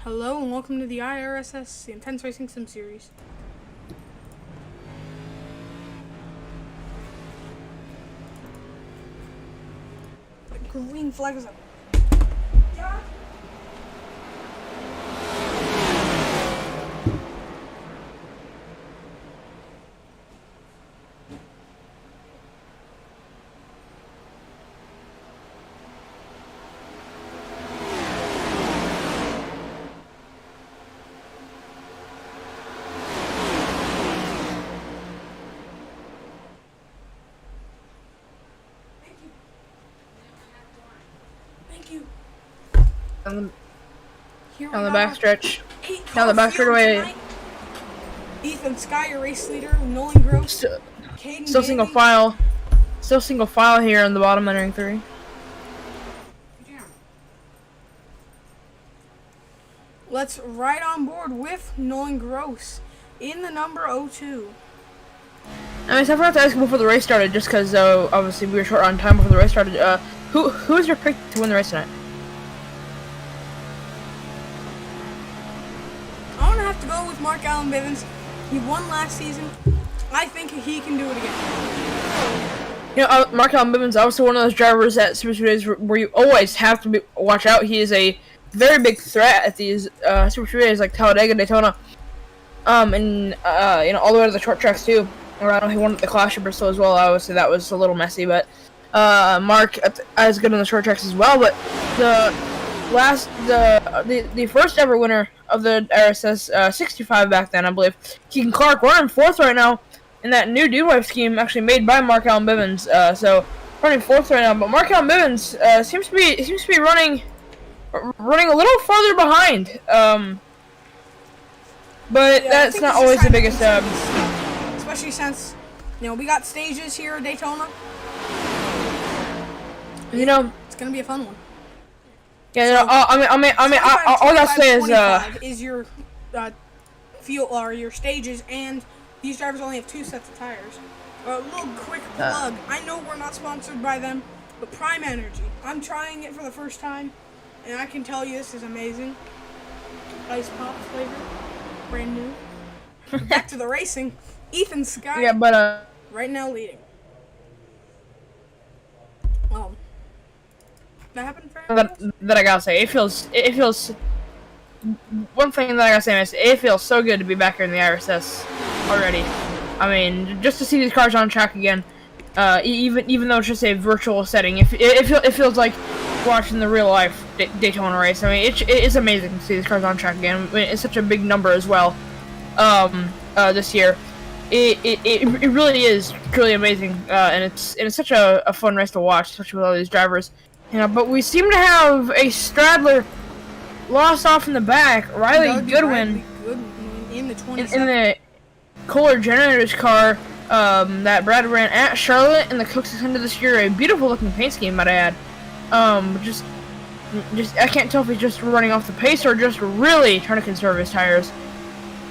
Hello and welcome to the I.R.S.S, the Intense Racing Sim Series. The green flag is up. Yeah. Thank you. On the back stretch. Down the back straightaway. Ethan Sky, your race leader. Nolan Gross. Still single file. Still single file here on the bottom entering 3. Let's ride on board with Nolan Gross in the number 02. I mean, so I forgot to ask before the race started, just because obviously we were short on time before the race started. Who is your pick to win the race tonight? I'm gonna have to go with Mark Allen Bivens. He won last season. I think he can do it again. You know, Mark Allen Bivens is also one of those drivers at Super Speedways where you always have to watch out. He is a very big threat at these Super Speedways like Talladega, Daytona, and you know, all the way to the short tracks too. I know he won at the Clash of Bristol as well. Obviously, that was a little messy, but Mark is good on the short tracks as well. But the first ever winner of the I.R.S.S 65 back then, I believe, Keegan Clark, running 4th right now in that new Dude Wife scheme actually made by Mark Allen Bivens. So running 4th right now, but Mark Allen Bivens seems to be running a little farther behind. But yeah, that's not always the biggest. Especially since, you know, we got stages here at Daytona. You know, it's gonna be a fun one. Yeah, so, all I gotta say is your fuel or your stages, and these drivers only have 2 sets of tires. A little quick plug. I know we're not sponsored by them, but Prime Energy. I'm trying it for the first time, and I can tell you this is amazing. Ice pop flavor, brand new. Back to the racing. Ethan Sky. Yeah, but right now leading. That happened for that I gotta say, it feels. One thing that I gotta say is it feels so good to be back here in the I.R.S.S already. I mean, just to see these cars on track again, even though it's just a virtual setting, it feels like watching the real life Daytona race. I mean, it's amazing to see these cars on track again. I mean, it's such a big number as well. This year, it really is truly amazing, and it's such a fun race to watch, especially with all these drivers. You know, but we seem to have a straddler lost off in the back. Riley Goodwin in the Kohler Generators car that Brad ran at Charlotte in the Cook 600 this year. A beautiful looking paint scheme, might I add. Just I can't tell if he's just running off the pace or just really trying to conserve his tires.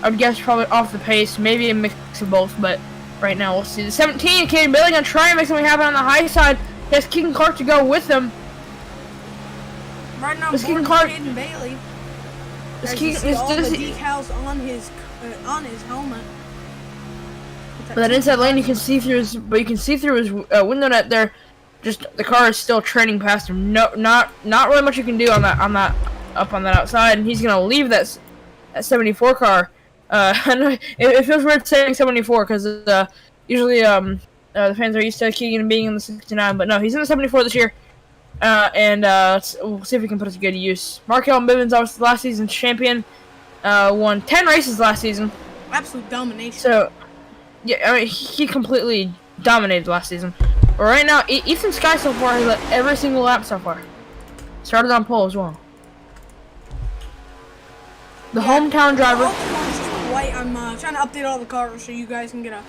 I'd guess probably off the pace, maybe a mix of both, but right now we'll see. The 17, Caden Bailey gonna try and make something happen on the high side. He has Keegan Clark to go with him. Right now, Keegan Clark, Caden Bailey. All the decals on his helmet. But that inside lane, you can see through his, window net there. Just the car is still trailing past him. No, not really much you can do on that up on that outside, and he's gonna leave that 74 car. It feels weird saying 74 because usually the fans are used to Keegan being in the 69, but no, he's in the 74 this year. We'll see if we can put it to good use. Mark Allen Bivens, obviously last season's champion, won 10 races last season. Absolute domination. So, yeah, I mean, he completely dominated last season. But right now, Ethan Sky so far has led every single lap so far. Started on pole as well. The hometown driver. I'm trying to update all the cars so you guys can get a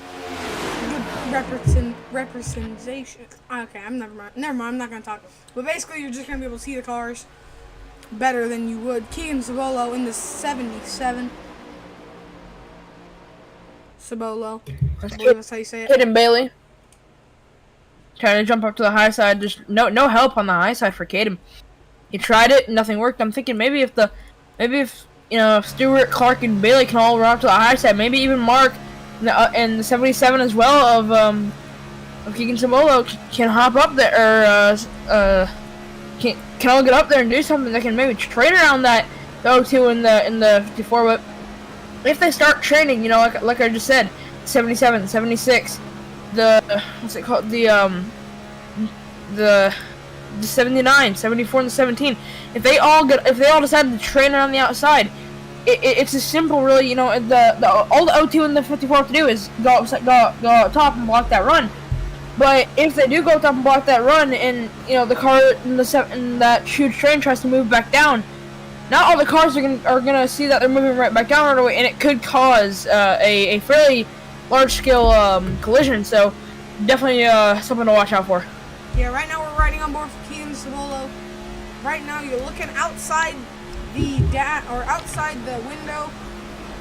good representation. Okay, never mind. I'm not gonna talk. But basically, you're just gonna be able to see the cars better than you would. Keegan Sabolo in the 77. Sabolo. I believe that's how you say it. Caden Bailey trying to jump up to the high side. Just no help on the high side for Caden. He tried it, nothing worked. I'm thinking maybe if Stewart, Clark, and Bailey can all run up to the high side. Maybe even Mark and the 77 as well of Keegan Sabolo can hop up there, or can all get up there and do something. They can maybe train around that the O2 in the 54. But if they start training, like I just said, 77, 76, what's it called, the 79, 74, and the 17. If they all decide to train around the outside, it's as simple, really. All the O2 and the 54 have to do is go up top and block that run. But if they do go up top and block that run, and the car in that huge train tries to move back down, not all the cars are gonna see that they're moving right back down right away, and it could cause a fairly large scale collision. So definitely something to watch out for. Yeah, right now we're riding on board for Keegan Sabolo. Right now you're looking outside outside the window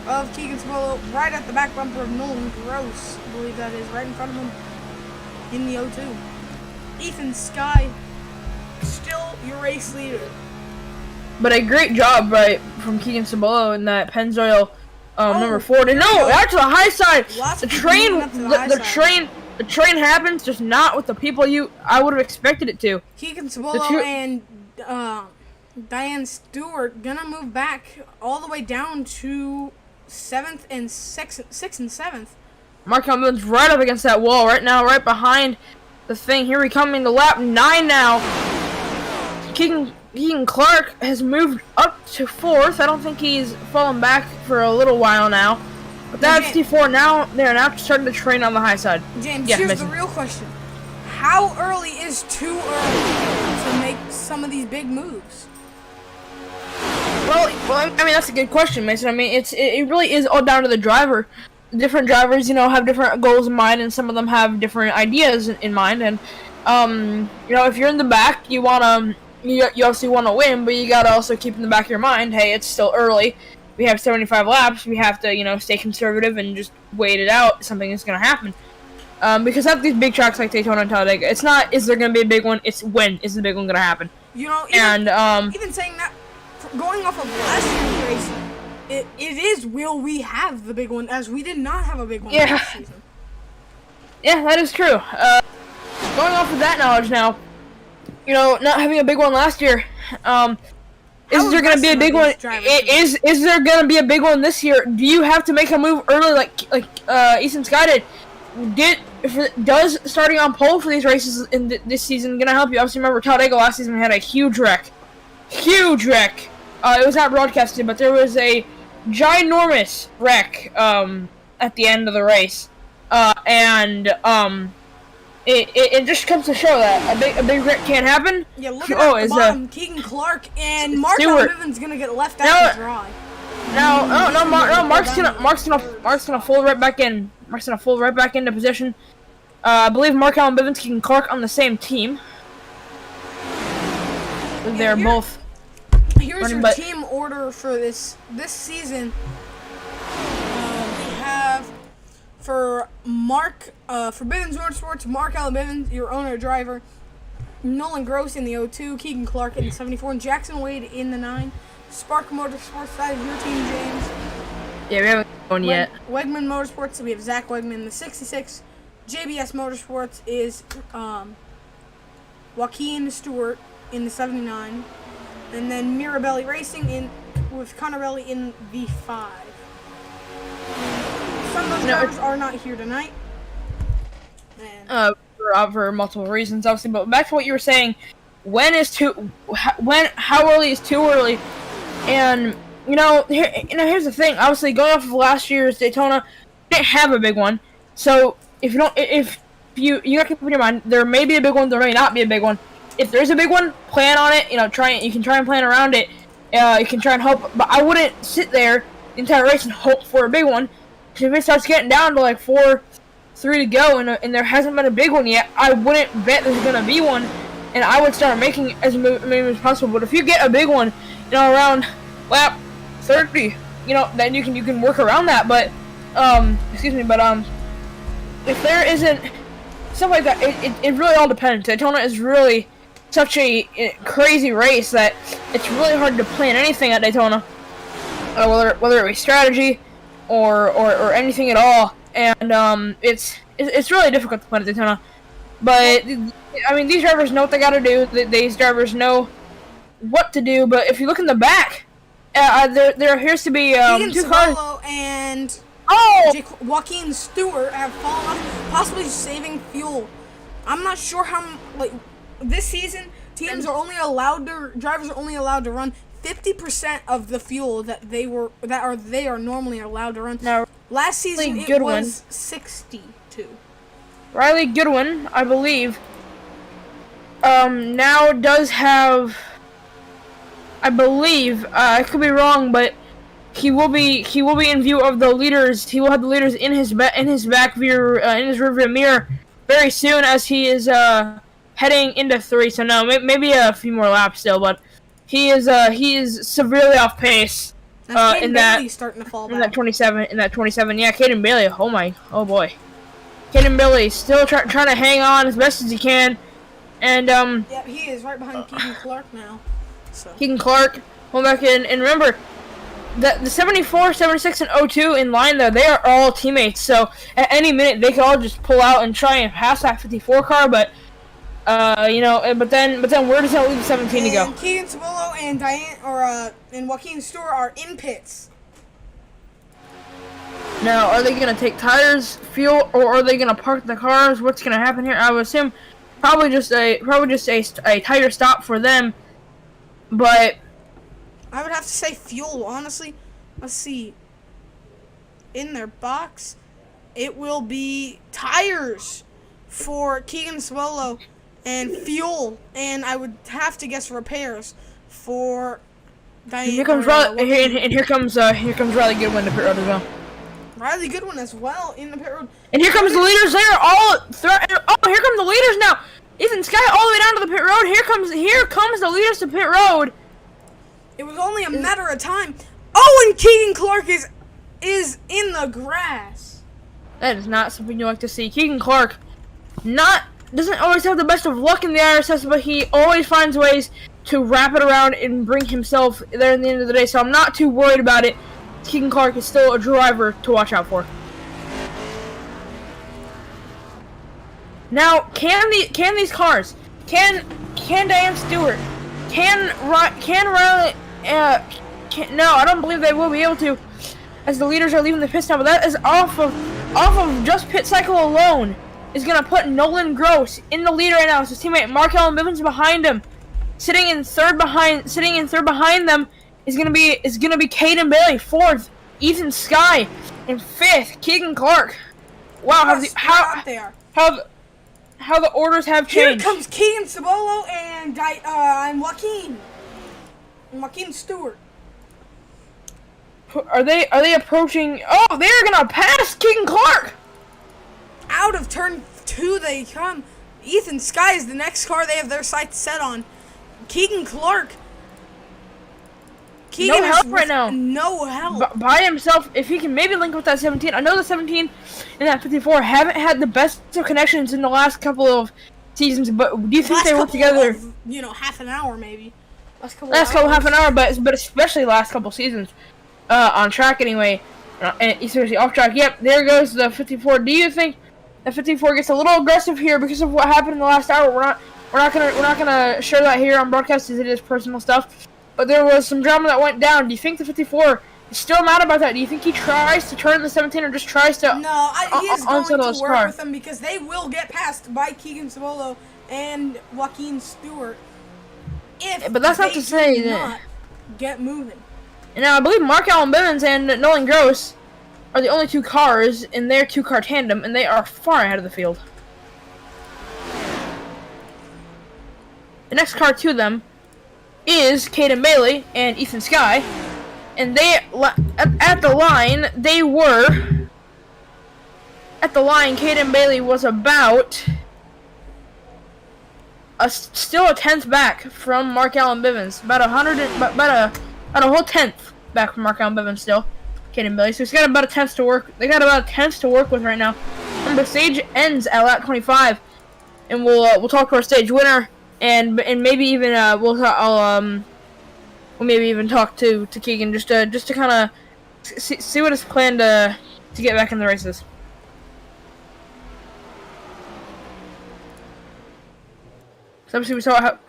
of Keegan Sabolo, right at the back bumper of Nolan Gross. I believe that is right in front of him in the O2. Ethan Sky, still your race leader. But a great job, right, from Keegan Sabolo in that Pennzoil number 4. And no, out to the high side. The train happens, just not with the people I would have expected it to. Keegan Sabolo and Diane Stewart gonna move back all the way down to 7th and 6th and 7th. Mark Hamlin's right up against that wall right now, right behind the thing. Here we come into lap 9 now. Keegan Clark has moved up to 4th. I don't think he's fallen back for a little while now. But that 54 now, they're now starting to train on the high side. James, here's the real question. How early is too early to make some of these big moves? Well, I mean, that's a good question, Mason. I mean, it really is all down to the driver. Different drivers, have different goals in mind, and some of them have different ideas in mind. And, if you're in the back, you obviously want to win, but you got to also keep in the back of your mind, hey, it's still early. We have 75 laps. We have to, stay conservative and just wait it out. Something is going to happen. Because at these big tracks like Daytona and Talladega, it's not, is there going to be a big one? It's when is the big one going to happen? Even saying that, going off of last year's race, it is, will we have the big one, as we did not have a big one last season. Yeah, that is true. Going off of that knowledge now, not having a big one last year, is there going to be a big one? Is there going to be a big one this year? Do you have to make a move early like Ethan Sky did? Does starting on pole for these races in this season going to help you? Obviously, remember Talladega last season had a huge wreck. Huge wreck. It was not broadcasted, but there was a ginormous wreck at the end of the race. It just comes to show that a big wreck can't happen. Yeah, look at the bottom. Keegan Clark and Mark Allen's gonna get left out to dry. Mark's gonna fold right back in. Mark's gonna fold right back into position. I believe Mark Allen Bivens, Keegan Clark on the same team. They're both. Here's your team order for this season. We have for Bivens Motorsports, Mark Allen Bivens, your owner driver, Nolan Gross in the 02, Keegan Clark in the 74, and Jackson Wade in the 9. Spark Motorsports, that is your team, James. Yeah, we haven't gone yet. Wegman Motorsports, so we have Zach Wegman in the 66. JBS Motorsports is Joaquin Stewart in the 79. And then Mirabelli Racing with Connorelli in the 5. Some of those drivers are not here tonight. For multiple reasons, obviously. But back to what you were saying, how early is too early? And here's the thing. Obviously, going off of last year's Daytona, we didn't have a big one. So if you got to keep in your mind, there may be a big one, there may not be a big one. If there's a big one, plan on it. You can try and plan around it. You can try and hope, but I wouldn't sit there the entire race and hope for a big one. Because if it starts getting down to like 4-3 to go, and there hasn't been a big one yet, I wouldn't bet there's gonna be one, and I would start making as many as possible. But if you get a big one, around lap 30, then you can work around that. But if there isn't stuff like that, it really all depends. Daytona is really such a crazy race that it's really hard to plan anything at Daytona. whether it be strategy or anything at all. And it's really difficult to play at Daytona. But I mean, these drivers know what they got to do. These drivers know what to do. But if you look in the back, there appears to be two cars. And Oh! Joaquin Stewart have fallen off, possibly saving fuel. I'm not sure how, like, this season, drivers are only allowed to run 50% of the fuel that they are normally allowed to run. Now, last season it was 62. Riley Goodwin, I believe, now does have, I believe, I could be wrong, but he will be in view of the leaders. He will have the leaders in his back view, in his rearview mirror very soon, as he is heading into 3. So no, maybe a few more laps still, but he is severely off pace in that starting to fall back. in that 27. Yeah, Caden Bailey. Oh boy, Caden Bailey still trying to hang on as best as he can, and yeah, he is right behind Keegan Clark now. So. Keegan Clark, hold back in, and remember, the 74, 76, and 02 in line there, they are all teammates, so at any minute they could all just pull out and try and pass that 54 car, but but then where does that leave the 17 to go? Keegan Cibolo and and Joaquin Stewart are in pits. Now, are they gonna take tires, fuel, or are they gonna park the cars? What's gonna happen here? I would assume probably just a tire stop for them, but I would have to say fuel, honestly. Let's see. In their box, it will be tires for Keegan Cibolo and fuel, and I would have to guess repairs for Diane. Here comes here comes Riley Goodwin to pit road as well. Riley Goodwin as well in the pit road. And here comes the leaders there. Here come the leaders now. Ethan Sky all the way down to the pit road. Here comes the leaders to pit road. It was only a matter of time. Oh, and Keegan Clark is in the grass. That is not something you like to see. Keegan Clark doesn't always have the best of luck in the I.R.S.S, but he always finds ways to wrap it around and bring himself there in the end of the day. So I'm not too worried about it. Keegan Clark is still a driver to watch out for. Now, can these cars, can Diane Stewart, can Riley, no, I don't believe they will be able to, as the leaders are leaving the pit stop. But that is off of just pit cycle alone is gonna put Nolan Gross in the lead right now. So his teammate Mark Allen Bivens behind him, sitting in third behind them is gonna be Caden Bailey. 4th, Ethan Sky, and 5th, Keegan Clark. Wow, how the orders have changed. Here comes Keegan Cibolo and Joaquin Stewart. Are they approaching? Oh, they're gonna pass Keegan Clark. Out of turn 2 they come. Ethan Sky is the next car they have their sights set on. Keegan Clark. No help right now. No help. By himself, if he can maybe link with that 17. I know the 17 and that 54 haven't had the best of connections in the last couple of seasons, but do you think they work together? Half an hour maybe. Last couple half an hour, but especially last couple seasons on track anyway, and especially off track. Yep, there goes the 54. Do you think the 54 gets a little aggressive here because of what happened in the last hour? We're not gonna share that here on broadcast as it is personal stuff. But there was some drama that went down. Do you think the 54 is still mad about that? Do you think he tries to turn the 17 or just tries to he is going to work with them because they will get passed by Keegan Cibolo and Joaquin Stewart but that's not to say that get moving. And now I believe Mark Allen Bivens and Nolan Gross are the only 2 cars in their 2-car tandem, and they are far ahead of the field. The next car to them is Caden Bailey and Ethan Sky, and at the line Caden Bailey was about still a 10th back from Mark Allen Bivens, about a whole 10th back from Mark Allen Bivens still. Caden Bailey, so he's got about a 10th to work. They got about a 10th to work with right now. Remember, stage ends at lap 25, and we'll talk to our stage winner. And maybe even we'll maybe even talk to Keegan just to kind of see what his plan to get back in the races. So obviously we saw how.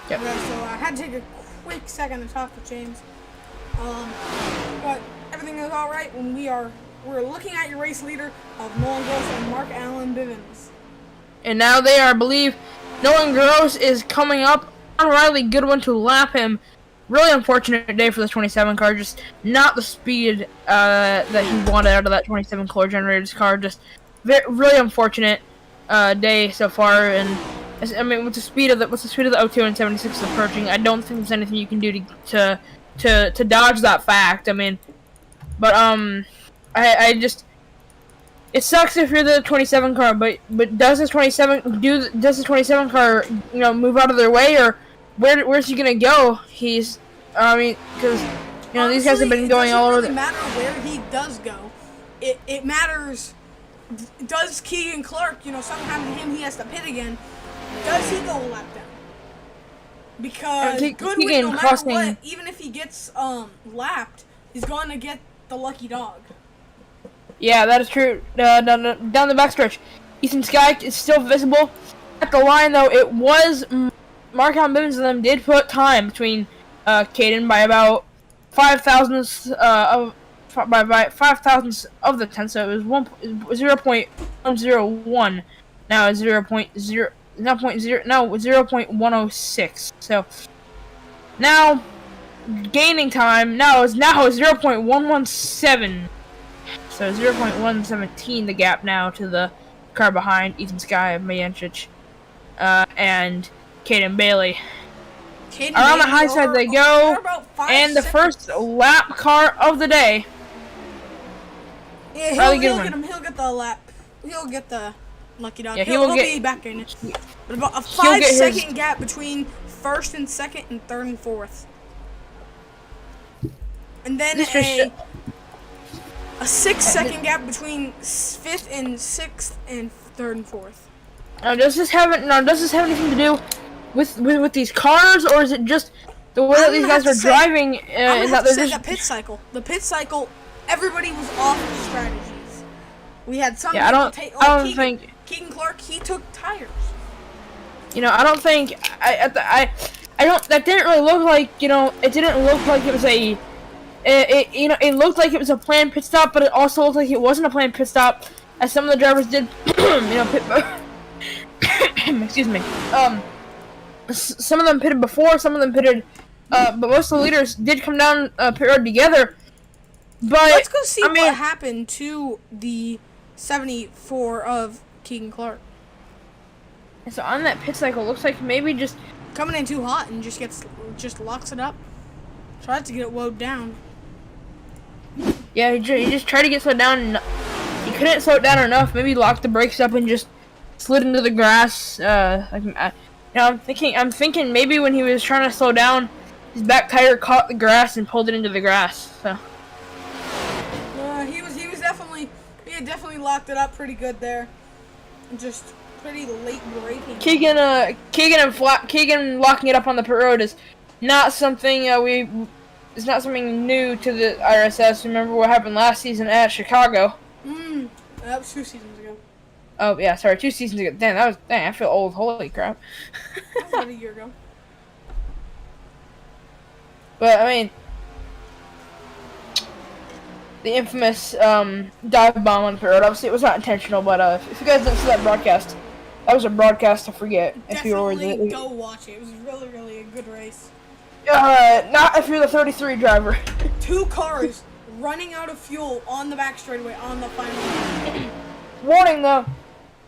Yep. Okay, so I had to take a quick second to talk to James. But everything is all right when we're looking at your race leader of Nolan Gross and Mark Allen Bivens. And now they are, I believe, Nolan Gross is coming up on Riley Goodwin to lap him. Really unfortunate day for the 27 car. Just not the speed that he wanted out of that 27 core generator's car. Just really unfortunate day so far. And I mean, with the speed of the O2 and 76 approaching, I don't think there's anything you can do to dodge that fact. I mean, but I just. It sucks if you're the 27 car, but does this 27 car move out of their way, or where's he gonna go? Because these guys have been going all over. It doesn't really matter where he does go. It matters. Does Keegan Clark, sometime to him he has to pit again. Does he go a lap down? Because Goodwin, no matter what, even if he gets lapped, he's going to get the lucky dog. Yeah, that is true. Down the backstretch, Ethan Sky is still visible at the line, though. It was Mark Allen Bivens and them did put time between Caden by about 5 thousandths by 5 thousandths of the 10, so it was 0.101. Now it's 0.106. So now gaining time now is 0.117. So 0.117 the gap now to the car behind Ethan Sky, Mayanchich, and Caden Bailey. Around the high side they go, and the first lap car of the day. Yeah, he'll get him. He'll get the lap. He'll get the lucky dog. Yeah, he'll be back in it. But about a 5-second gap between first and second and third and fourth. And then a 6-second gap between fifth and sixth and third and fourth. Now, does this have anything to do with these cars, or is it just the way that these guys are driving? The pit cycle. The pit cycle. Everybody was off the strategies. We had some. Yeah, I don't think Keegan Clark. He took tires. I don't think I don't. That didn't really look like It didn't look like it was a. It looked like it was a planned pit stop, but it also looked like it wasn't a planned pit stop, as some of the drivers did, excuse me. Some of them pitted before, some of them pitted, but most of the leaders did come down pit road together. But let's go see what happened to the 74 of Keegan Clark. So on that pit cycle, looks like maybe just coming in too hot and just locks it up. Tried to get it woed down. Yeah, he just tried to get slowed down, and he couldn't slow it down enough. Maybe locked the brakes up and just slid into the grass. I'm thinking maybe when he was trying to slow down, his back tire caught the grass and pulled it into the grass. So. He had definitely locked it up pretty good there. Just pretty late braking. Keegan locking it up on the pit road is not something it's not something new to the I.R.S.S. Remember what happened last season at Chicago? That was 2 seasons ago. Oh yeah, sorry, 2 seasons ago. Dang, I feel old. Holy crap. That was about a year ago. But I mean, the infamous dive bomb on the pit road. Obviously, it was not intentional, but if you guys didn't see that broadcast, that was a broadcast to forget. Definitely go watch it. It was really, really a good race. Not if you're the 33 driver. 2 cars running out of fuel on the back straightaway on the final lap. Warning though,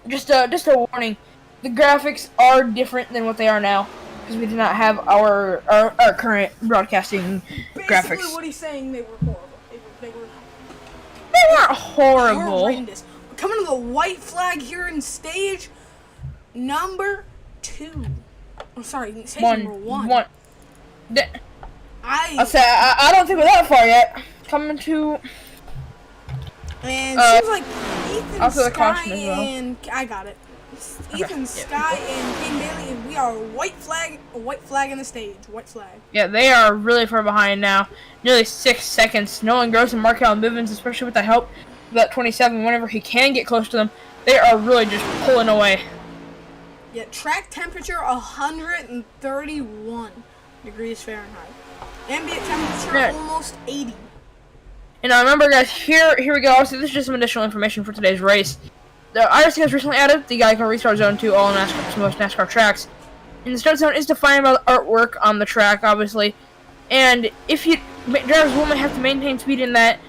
just a warning. The graphics are different than what they are now because we do not have our current broadcasting graphics. Basically, what he's saying, they were horrible. They weren't horrible. Horrendous. We're coming to the white flag here in stage number 2. I'm sorry, stage number 1. I'll say I don't think we're that far yet. coming to. And seems like Ethan, also the Sky, caution as well. and I got it. Okay. Ethan, Sky, and King Bailey, and we are a white flag in the stage. White flag. Yeah, they are really far behind now. Nearly 6 seconds. Nolan Gross and Markel Bivens, especially with the help of that 27, whenever he can get close to them, they are really just pulling away. Yeah, track temperature 131 degrees Fahrenheit. Ambient temperature almost 80. And remember, guys, here we go. Obviously, this is just some additional information for today's race. The I.R.S.S has recently added the guy can restart zone to all most NASCAR tracks. And the start zone is defined by the artwork on the track, obviously. And if drivers will have to maintain speed in that,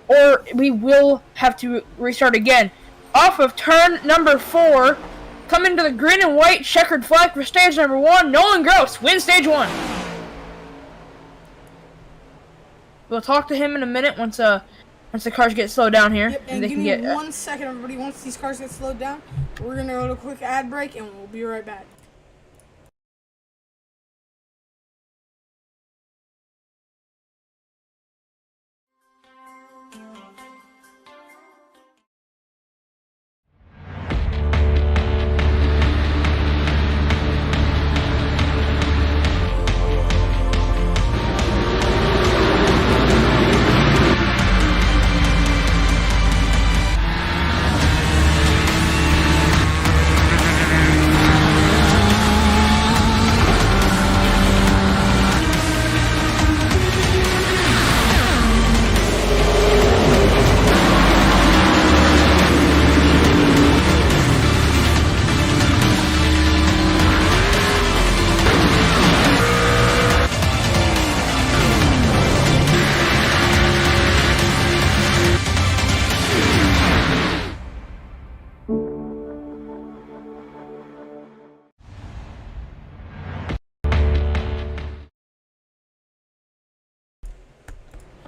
or we will have to restart again. Off of turn number 4, coming to the green and white checkered flag for stage number 1, Nolan Gross wins stage 1. We'll talk to him in a minute once the cars get slowed down here. Yep, and give me 1 second, everybody. Once these cars get slowed down, we're gonna go to a quick ad break, and we'll be right back.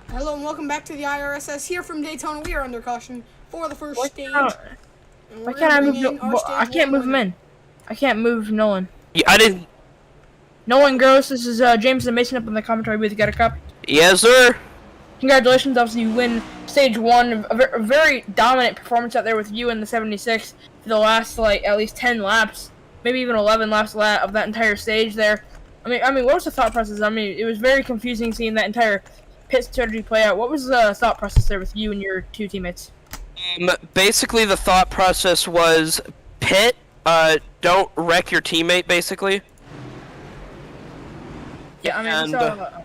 Hello and welcome back to the I.R.S.S. here from Daytona. We are under caution for the first stage. Why can't I move? I can't move him in. I can't move Nolan. Yeah, I didn't. Nolan Gross, this is James and Mason up in the commentary booth. You got a copy? Yes, sir. Congratulations, obviously you win stage 1. A very dominant performance out there with you in the 76 for the last at least 10 laps, maybe even 11 laps of that entire stage there. I mean, what was the thought process? I mean, it was very confusing seeing that entire pit strategy play out. What was the thought process there with you and your 2 teammates? Basically, the thought process was pit. Don't wreck your teammate. Basically. Yeah, I mean, and, oh,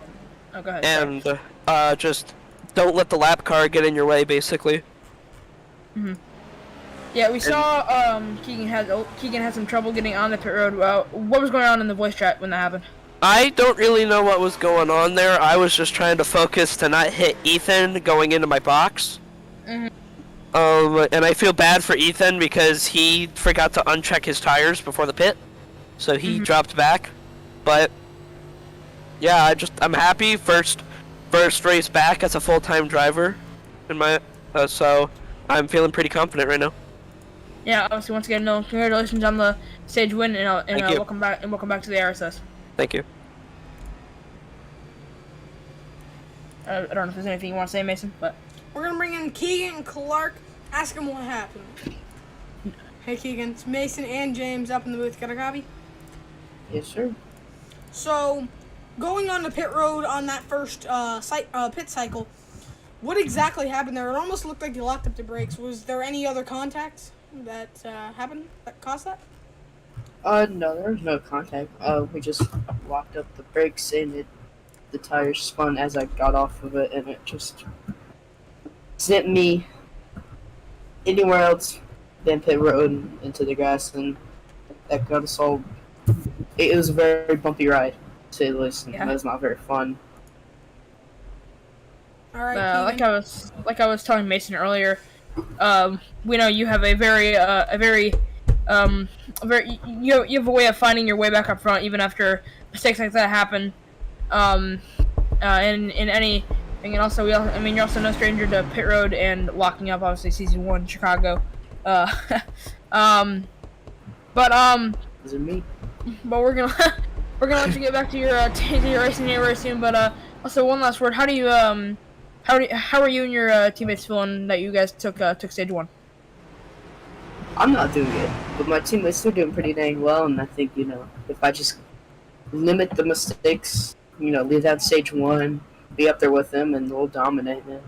go ahead. And just don't let the lap car get in your way. Basically. Mhm. Yeah, we saw Keegan had some trouble getting on the pit road. What was going on in the voice chat when that happened? I don't really know what was going on there. I was just trying to focus to not hit Ethan going into my box. Mhm. And I feel bad for Ethan because he forgot to uncheck his tires before the pit, so he dropped back. But yeah, I'm happy. First race back as a full-time driver, in my so I'm feeling pretty confident right now. Yeah, obviously, once again, no, congratulations on the stage win, and welcome back to the I.R.S.S. Thank you. I don't know if there's anything you want to say, Mason, but we're gonna bring in Keegan Clark. Ask him what happened. Hey, Keegan, it's Mason and James up in the booth. Got a copy? Yes, sir. So, going on the pit road on that first pit cycle, what exactly happened there? It almost looked like you locked up the brakes. Was there any other contacts that happened that caused that? No, there was no contact. We just locked up the brakes and the tires spun as I got off of it, and it just sent me anywhere else than pit road and into the grass, and that got us all. It was a very bumpy ride, to say the least, and it was not very fun. All right. Like I was telling Mason earlier, we know you have a very you have a way of finding your way back up front even after mistakes like that happen. In anything, and also you're also no stranger to pit road and locking up. Obviously, season 1 Chicago. Is it me? But we're gonna let you get back to your racing here very soon. But also one last word. How do you How are you and your teammates feeling that you guys took stage 1? I'm not doing it, but my teammates are doing pretty dang well, and I think, if I just limit the mistakes, leave that stage 1, be up there with them, and we'll dominate, man.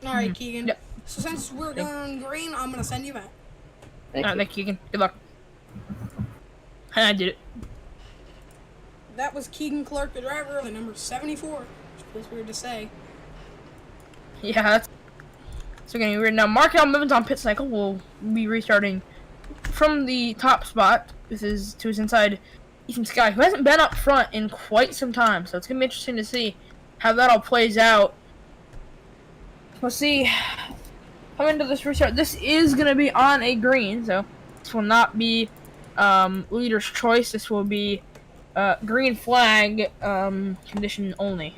Alright, Keegan. Yep. So since we're going green, I'm gonna send you back. Thank you. Thank you, Keegan. Good luck. I did it. That was Keegan Clark, the driver of the number 74. Which feels weird to say. Yeah, that's... So getting weird. Now, Mark Allen's on pit cycle will be restarting from the top spot. This is to his inside Ethan Sky, who hasn't been up front in quite some time. So it's going to be interesting to see how that all plays out. We'll see. Coming to this restart, this is going to be on a green, so this will not be leader's choice. This will be green flag condition only.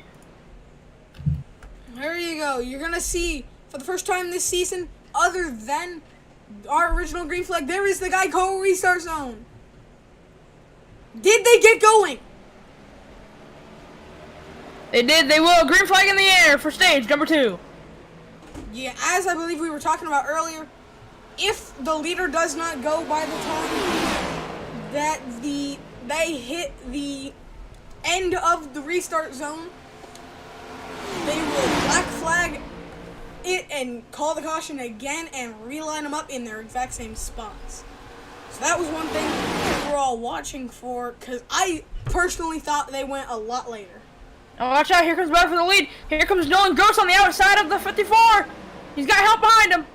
There you go. You're gonna see, for the first time this season, other than our original green flag, there is the Geico restart zone. Did they get going? They did. They will. Green flag in the air for stage number 2. Yeah, as I believe we were talking about earlier, if the leader does not go by the time that they hit the end of the restart zone, they will black flag it and call the caution again and reline them up in their exact same spots. So that was one thing we were all watching for, because I personally thought they went a lot later. Oh, watch out. Here comes Bud for the lead. Here comes Nolan Gross on the outside of the 54. He's got help behind him.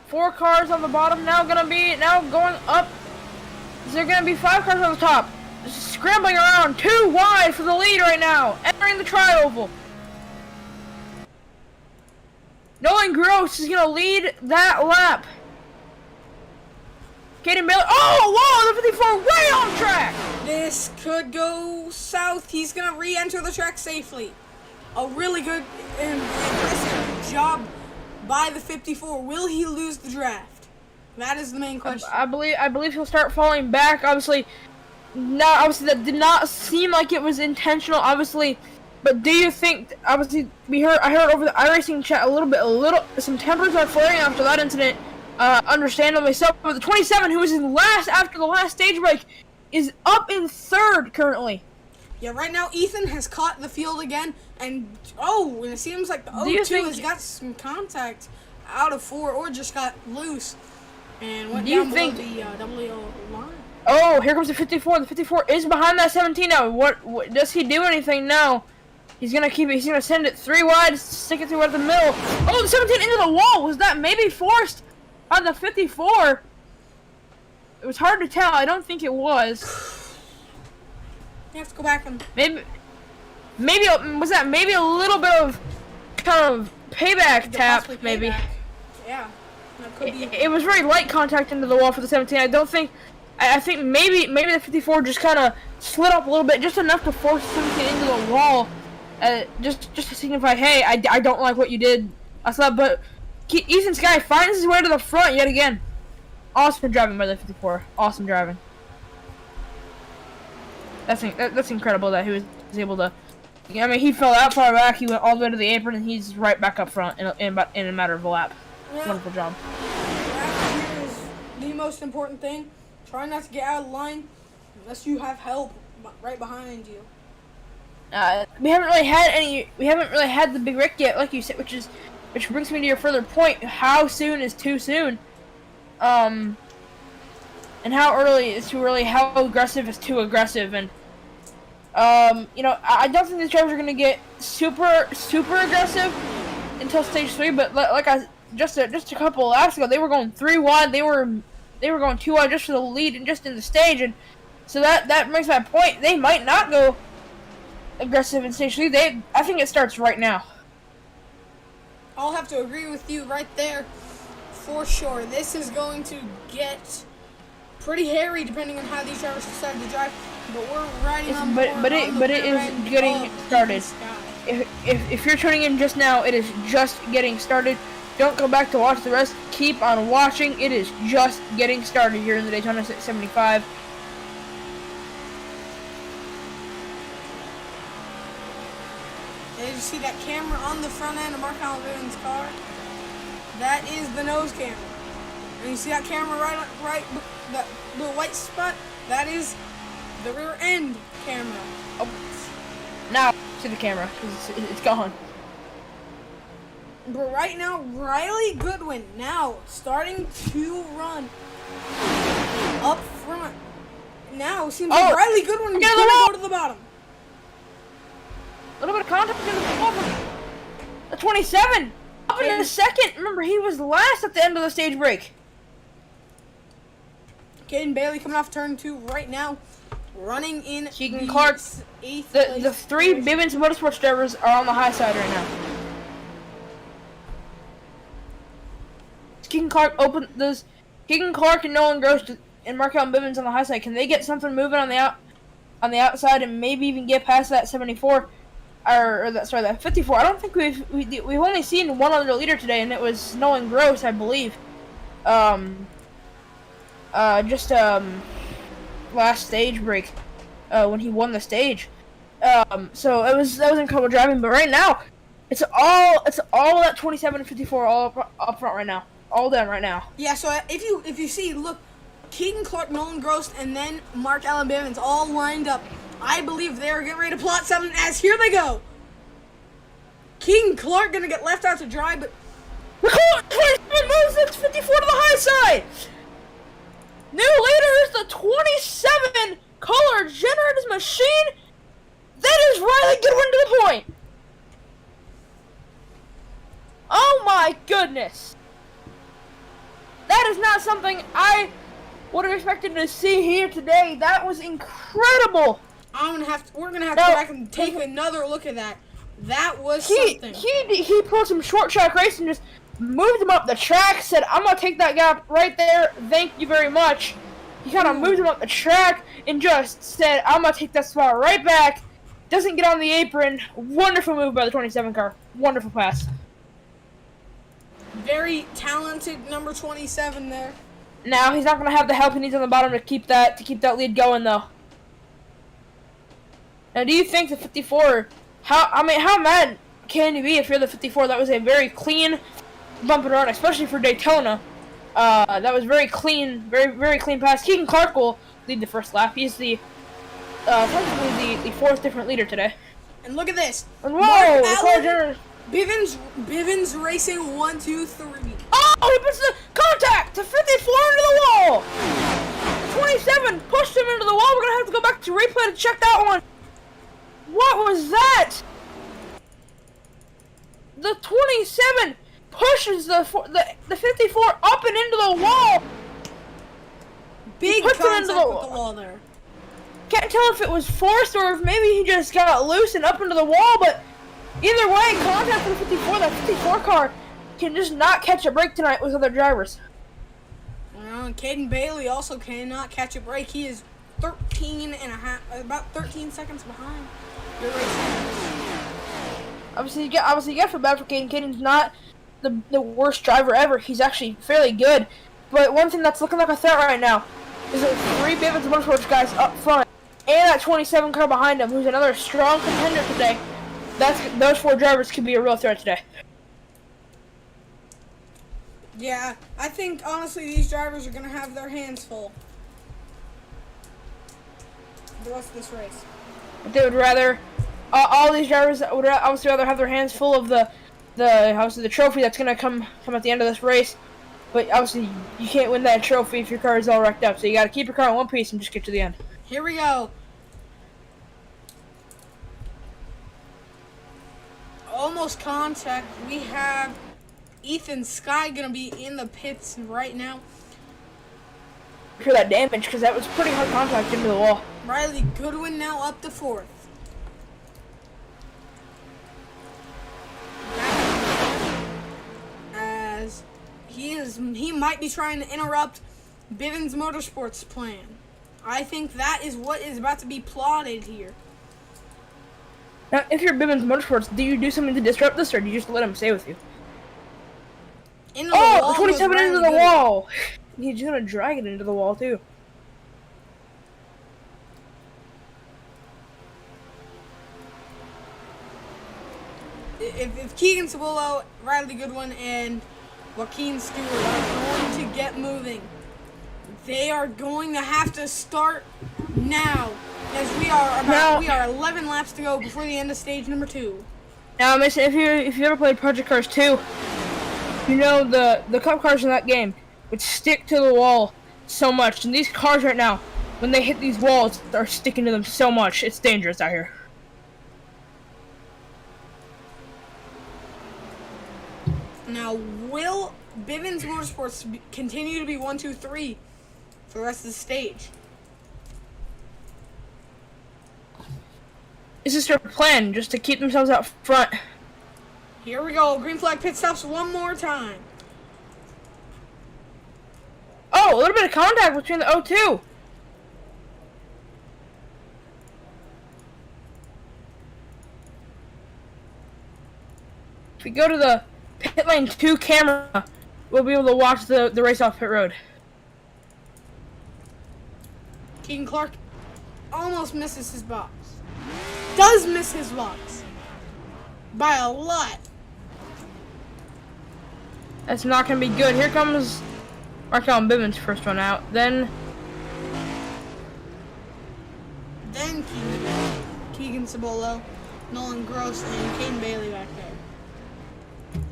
4 cars on the bottom. Now going up. Is there gonna be 5 cars on the top? Scrambling around. 2 wide for the lead right now. Entering the tri-oval. Nolan Gross is gonna lead that lap. Caden Baylor. Oh, whoa! The 54 way off track. This could go south. He's gonna re-enter the track safely. A really good and impressive job by the 54. Will he lose the draft? That is the main question. I believe he'll start falling back. Obviously that did not seem like it was intentional. Obviously, but do you think? Obviously, I heard over the iRacing chat some tempers are flaring after that incident. Understandably so. But the 27, who was in last after the last stage break, is up in 3rd currently. Yeah, right now Ethan has caught the field again, and it seems like the O2 has got some contact out of 4 or just got loose and went down below the WO line. Oh, here comes the 54. The 54 is behind that 17 now. What does he do anything now? He's gonna keep it. He's gonna send it 3 wide, stick it through right the middle. Oh, the 17 into the wall. Was that maybe forced by the 54? It was hard to tell. I don't think it was. You have to go back and maybe was that maybe a little bit of kind of payback tap, maybe. Payback. Yeah, that could be. It was very light contact into the wall for the 17. I think maybe the 54 just kind of slid up a little bit, just enough to force the 17 into the wall, just to signify, hey, I don't like what you did. I thought, but Ethan Sky finds his way to the front yet again. Awesome driving by the 54. Awesome driving. That's incredible that he was able to. I mean, he fell that far back. He went all the way to the apron, and he's right back up front in a matter of a lap. Yeah. Wonderful job. That is the most important thing. Try not to get out of line unless you have help right behind you. We haven't really had the big wreck yet, like you said, which brings me to your further point. How soon is too soon? And how early is too early? How aggressive is too aggressive? And I don't think these drivers are gonna get super aggressive until stage 3. But like just a couple of laps ago, they were going 3 wide. They were going 2 wide just for the lead and just in the stage. And so that makes my point. They might not go aggressive in stage 3. I think it starts right now. I'll have to agree with you right there, for sure. This is going to get pretty hairy depending on how these drivers decide to drive. But we're riding on board. But it is getting started. If you're tuning in just now, it is just getting started. Don't go back to watch the rest. Keep on watching. It is just getting started here in the Daytona 75. Did you see that camera on the front end of Mark Allen's car? That is the nose camera. And you see that camera right, the white spot? That is the rear end camera. Oh. Now, see the camera, because it's gone. But right now, Riley Goodwin now starting to run up front. Now it seems like Riley Goodwin is going to go to the bottom. A little bit of contact in the over. The 27 up in a second. Remember, he was last at the end of the stage break. Caden Bailey coming off turn 2 right now, running in Keegan Clark. The three Bivens Motorsports drivers are on the high side right now. Keegan Clark Keegan Clark and Nolan Gross and Markel and Bivens on the high side. Can they get something moving on the outside and maybe even get past that 74 or that 54? I don't think we've only seen one other leader today, and it was Nolan Gross, I believe. Last stage break, when he won the stage. So that was incredible driving. But right now, it's all that 27 and 54 all up front right now, all done right now. Yeah. So if you see, look, Keegan Clark, Nolan Gross, and then Mark Allen Bivens all lined up. I believe they are getting ready to plot something. As here they go. Keegan Clark gonna get left out to dry, but 27 moves it 54 to the high side. New leader is the 27 color generators machine. That is Riley Goodwin to the point. Oh my goodness. That is not something I would have expected to see here today. That was incredible. We're gonna have to go back and take another look at that. That was something. He pulled some short track race and just moved him up the track, said, I'm going to take that gap right there, thank you very much. He kind of moved him up the track and just said, I'm going to take that spot right back. Doesn't get on the apron. Wonderful move by the 27 car. Wonderful pass. Very talented number 27 there. Now, he's not going to have the help he needs on the bottom to keep that lead going, though. Now, do you think the 54, how mad can you be if you're the 54? That was a very clean bump and run, especially for Daytona. That was very clean, very clean pass. Keegan Clark will lead the first lap. He's technically the fourth different leader today. And look at this. And whoa, Bivens racing 1, 2, 3. Oh, he puts the contact to 54 into the wall. 27 pushed him into the wall. We're gonna have to go back to replay to check that one. What was that? The 27 pushes the 54 up and into the wall. Big contact with the wall there. Can't tell if it was forced or if maybe he just got loose and up into the wall, but either way, contact with the 54. That 54 car can just not catch a break tonight with other drivers. And Caden Bailey also cannot catch a break. He is 13 and a half, about 13 seconds behind. Obviously, you get for bad for Caden. Caden's not the worst driver ever. He's actually fairly good. But one thing that's looking like a threat right now is the three Bivens Motorsports guys up front and that 27 car behind him, who's another strong contender today. Those four drivers could be a real threat today. Yeah, I think honestly these drivers are gonna have their hands full the rest of this race. They would rather, all these drivers would obviously rather have their hands full of the trophy that's gonna come at the end of this race. But obviously you can't win that trophy if your car is all wrecked up. So you gotta keep your car in one piece and just get to the end. Here we go. Almost contact. We have Ethan Sky gonna be in the pits right now. For that damage, because that was pretty hard contact into the wall. Riley Goodwin now up to fourth. As he might be trying to interrupt Bivens Motorsports' plan. I think that is what is about to be plotted here. Now, if you're Bivens Motorsports, do you do something to disrupt this, or do you just let him stay with you? The 27 into the wall! He's gonna drag it into the wall, too. if Keegan Cibolo, Riley Goodwin, and Joaquin Stewart are going to get moving, they are going to have to start now, as we are 11 laps to go before the end of stage number 2. Now, Mason, if you ever played Project Cars 2, you know the cup cars in that game would stick to the wall so much, and these cars right now, when they hit these walls, they're sticking to them so much. It's dangerous out here. Now, will Bivens Motorsports continue to be 1, 2, 3 for the rest of the stage? This is their plan, just to keep themselves out front. Here we go. Green flag pit stops one more time. Oh, a little bit of contact between the O2. If we go to the pit lane 2 camera, we'll be able to watch the race off pit road. Keegan Clark almost misses his box. Does miss his box. By a lot. That's not going to be good. Here comes Markel Bivens' first one out. Then Keegan Cibolo, Nolan Gross, and Caden Bailey back there.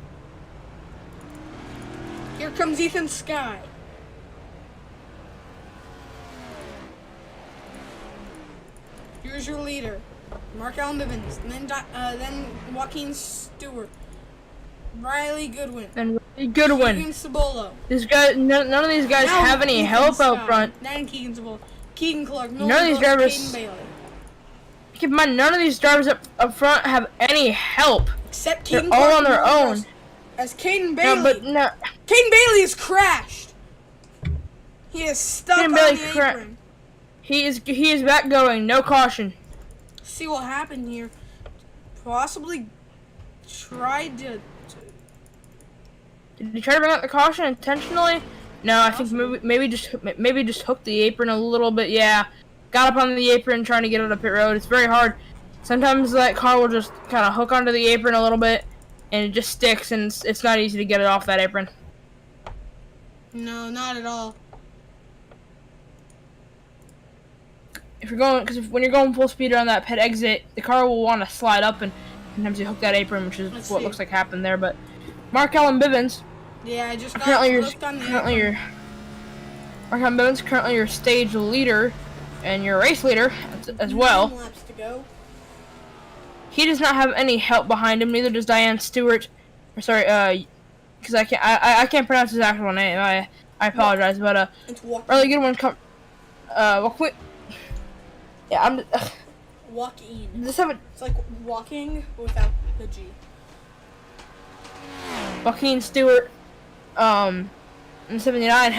Here comes Ethan Sky. Here's your leader, Mark Allen Bivens, and then Joaquin Stewart, Riley Goodwin, and Goodwin. Keegan Cibolo. This guy, none of these guys Now have any Ethan help Sky, out front. Then Keegan Cibolo, Keegan Clark, Nolan None of these Gross, drivers. Caden Bailey. Keep in mind, none of these drivers up front have any help. Except They're Keegan all Clark on their and Nolan own. Gross. As Caden Bailey. No, but no. Caden Bailey has crashed. He is stuck Caden on Bailey the apron. He is back going. No caution. See what happened here. Possibly tried to. Did he try to bring out the caution intentionally? No, I think maybe just hooked the apron a little bit. Yeah, got up on the apron trying to get out of pit road. It's very hard. Sometimes that car will just kind of hook onto the apron a little bit, and it just sticks, and it's not easy to get it off that apron. No, not at all. Because when you're going full speed around that pit exit, the car will want to slide up, and sometimes you hook that apron, which is what looks like happened there. But Mark Allen Bivens. Yeah, I just got hooked on the apron. Mark Allen Bivens, currently your stage leader and your race leader as well. 9 laps to go. He does not have any help behind him. Neither does Diane Stewart. Or sorry, because I can't pronounce his actual name. I apologize, but It's Joaquin. really good one. Yeah, I'm. Joaquin. This have It's like walking without the G. Joaquin Stewart, in 79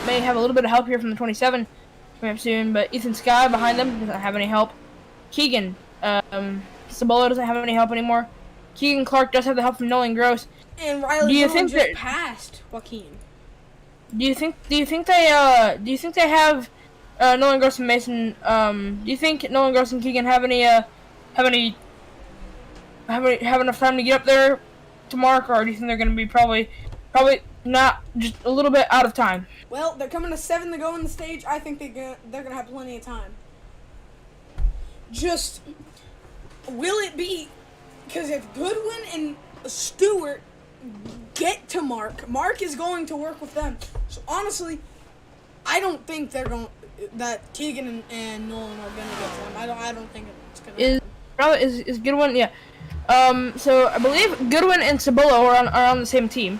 may have a little bit of help here from the 27 coming up soon, but Ethan Sky behind them doesn't have any help. Keegan, Cibolo doesn't have any help anymore. Keegan Clark does have the help from Nolan Gross. And Riley Goodwin just passed Joaquin. Do you think they have Nolan Gross and Mason? Do you think Nolan Gross and Keegan have enough time to get up there to Mark, or do you think they're going to be probably not, just a little bit out of time? Well, they're coming to 7 to go in the stage. I think they're gonna have plenty of time. Just will it be? Because if Goodwin and Stewart get to Mark is going to work with them. So honestly, I don't think that Keegan and Nolan are gonna get to them. I don't think it's gonna. Is Goodwin? Yeah. So I believe Goodwin and Cibolo are on the same team.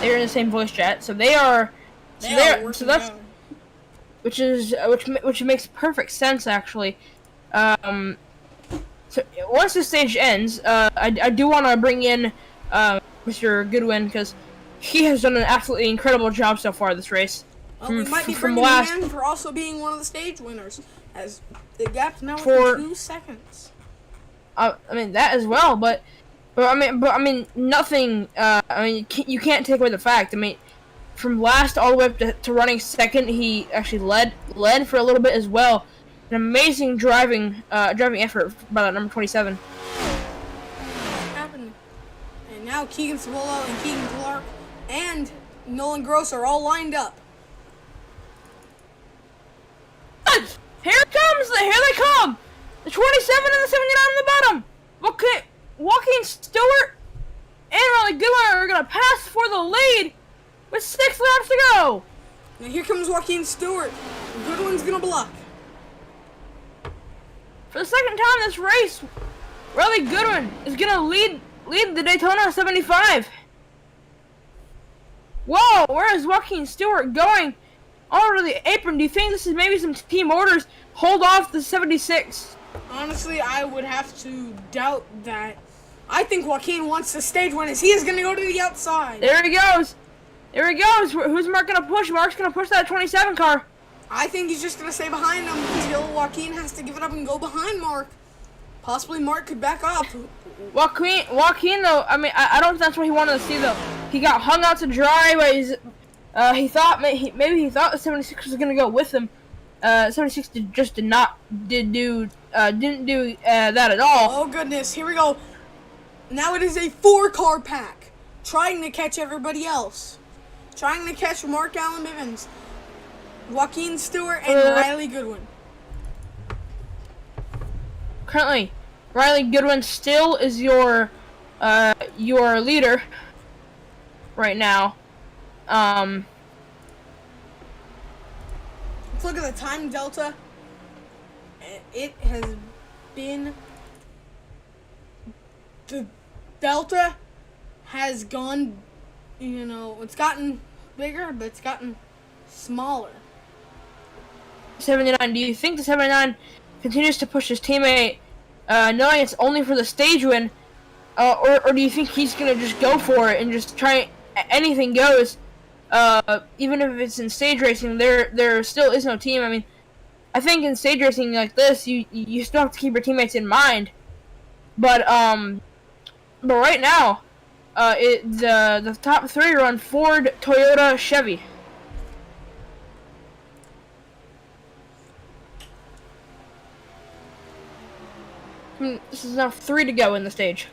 They're in the same voice chat, so they are. So that's which makes perfect sense actually. So once the stage ends, I do want to bring in Mr. Goodwin because he has done an absolutely incredible job so far this race. Well, we might be bringing him in for also being one of the stage winners, as the gap's now within 2 seconds. I mean that as well, but I mean nothing. I mean you can't take away the fact. I mean, from last all the way up to running second, he actually led for a little bit as well. An amazing driving effort by that number 27. What happened? And now Keegan Cirillo and Keegan Clark and Nolan Gross are all lined up. Here it comes! Here they come! The 27 and the 79 on the bottom! Okay, Joaquin Stewart and Riley Goodwin are going to pass for the lead with 6 laps to go! Now here comes Joaquin Stewart. Goodwin's going to block. For the second time this race, Riley Goodwin is going to lead the Daytona 75. Whoa, where is Joaquin Stewart going? Over to the apron. Do you think this is maybe some team orders? Hold off the 76. Honestly, I would have to doubt that. I think Joaquin wants the stage win as he is going to go to the outside. There he goes. There he goes. Who's Mark going to push? Mark's going to push that 27 car. I think he's just going to stay behind him until Joaquin has to give it up and go behind Mark. Possibly Mark could back up. Joaquin though, I mean, I don't think that's what he wanted to see though. He got hung out to dry, but he thought maybe he thought the 76 was gonna go with him. 76 didn't do that at all. Oh goodness, here we go. Now it is a 4-car pack, trying to catch everybody else, trying to catch Mark Allen Bivens, Joaquin Stewart, and Riley Goodwin. Currently, Riley Goodwin still is your leader right now. Let's look at the time delta. It has been, the delta has gone, it's gotten bigger, but it's gotten smaller. 79. Do you think the 79 continues to push his teammate, knowing it's only for the stage win, or do you think he's gonna just go for it and just try anything goes? Even if it's in stage racing, there still is no team. I mean, I think in stage racing like this, you still have to keep your teammates in mind. But right now, the top 3 are on Ford, Toyota, Chevy. This is now 3 to go in the stage.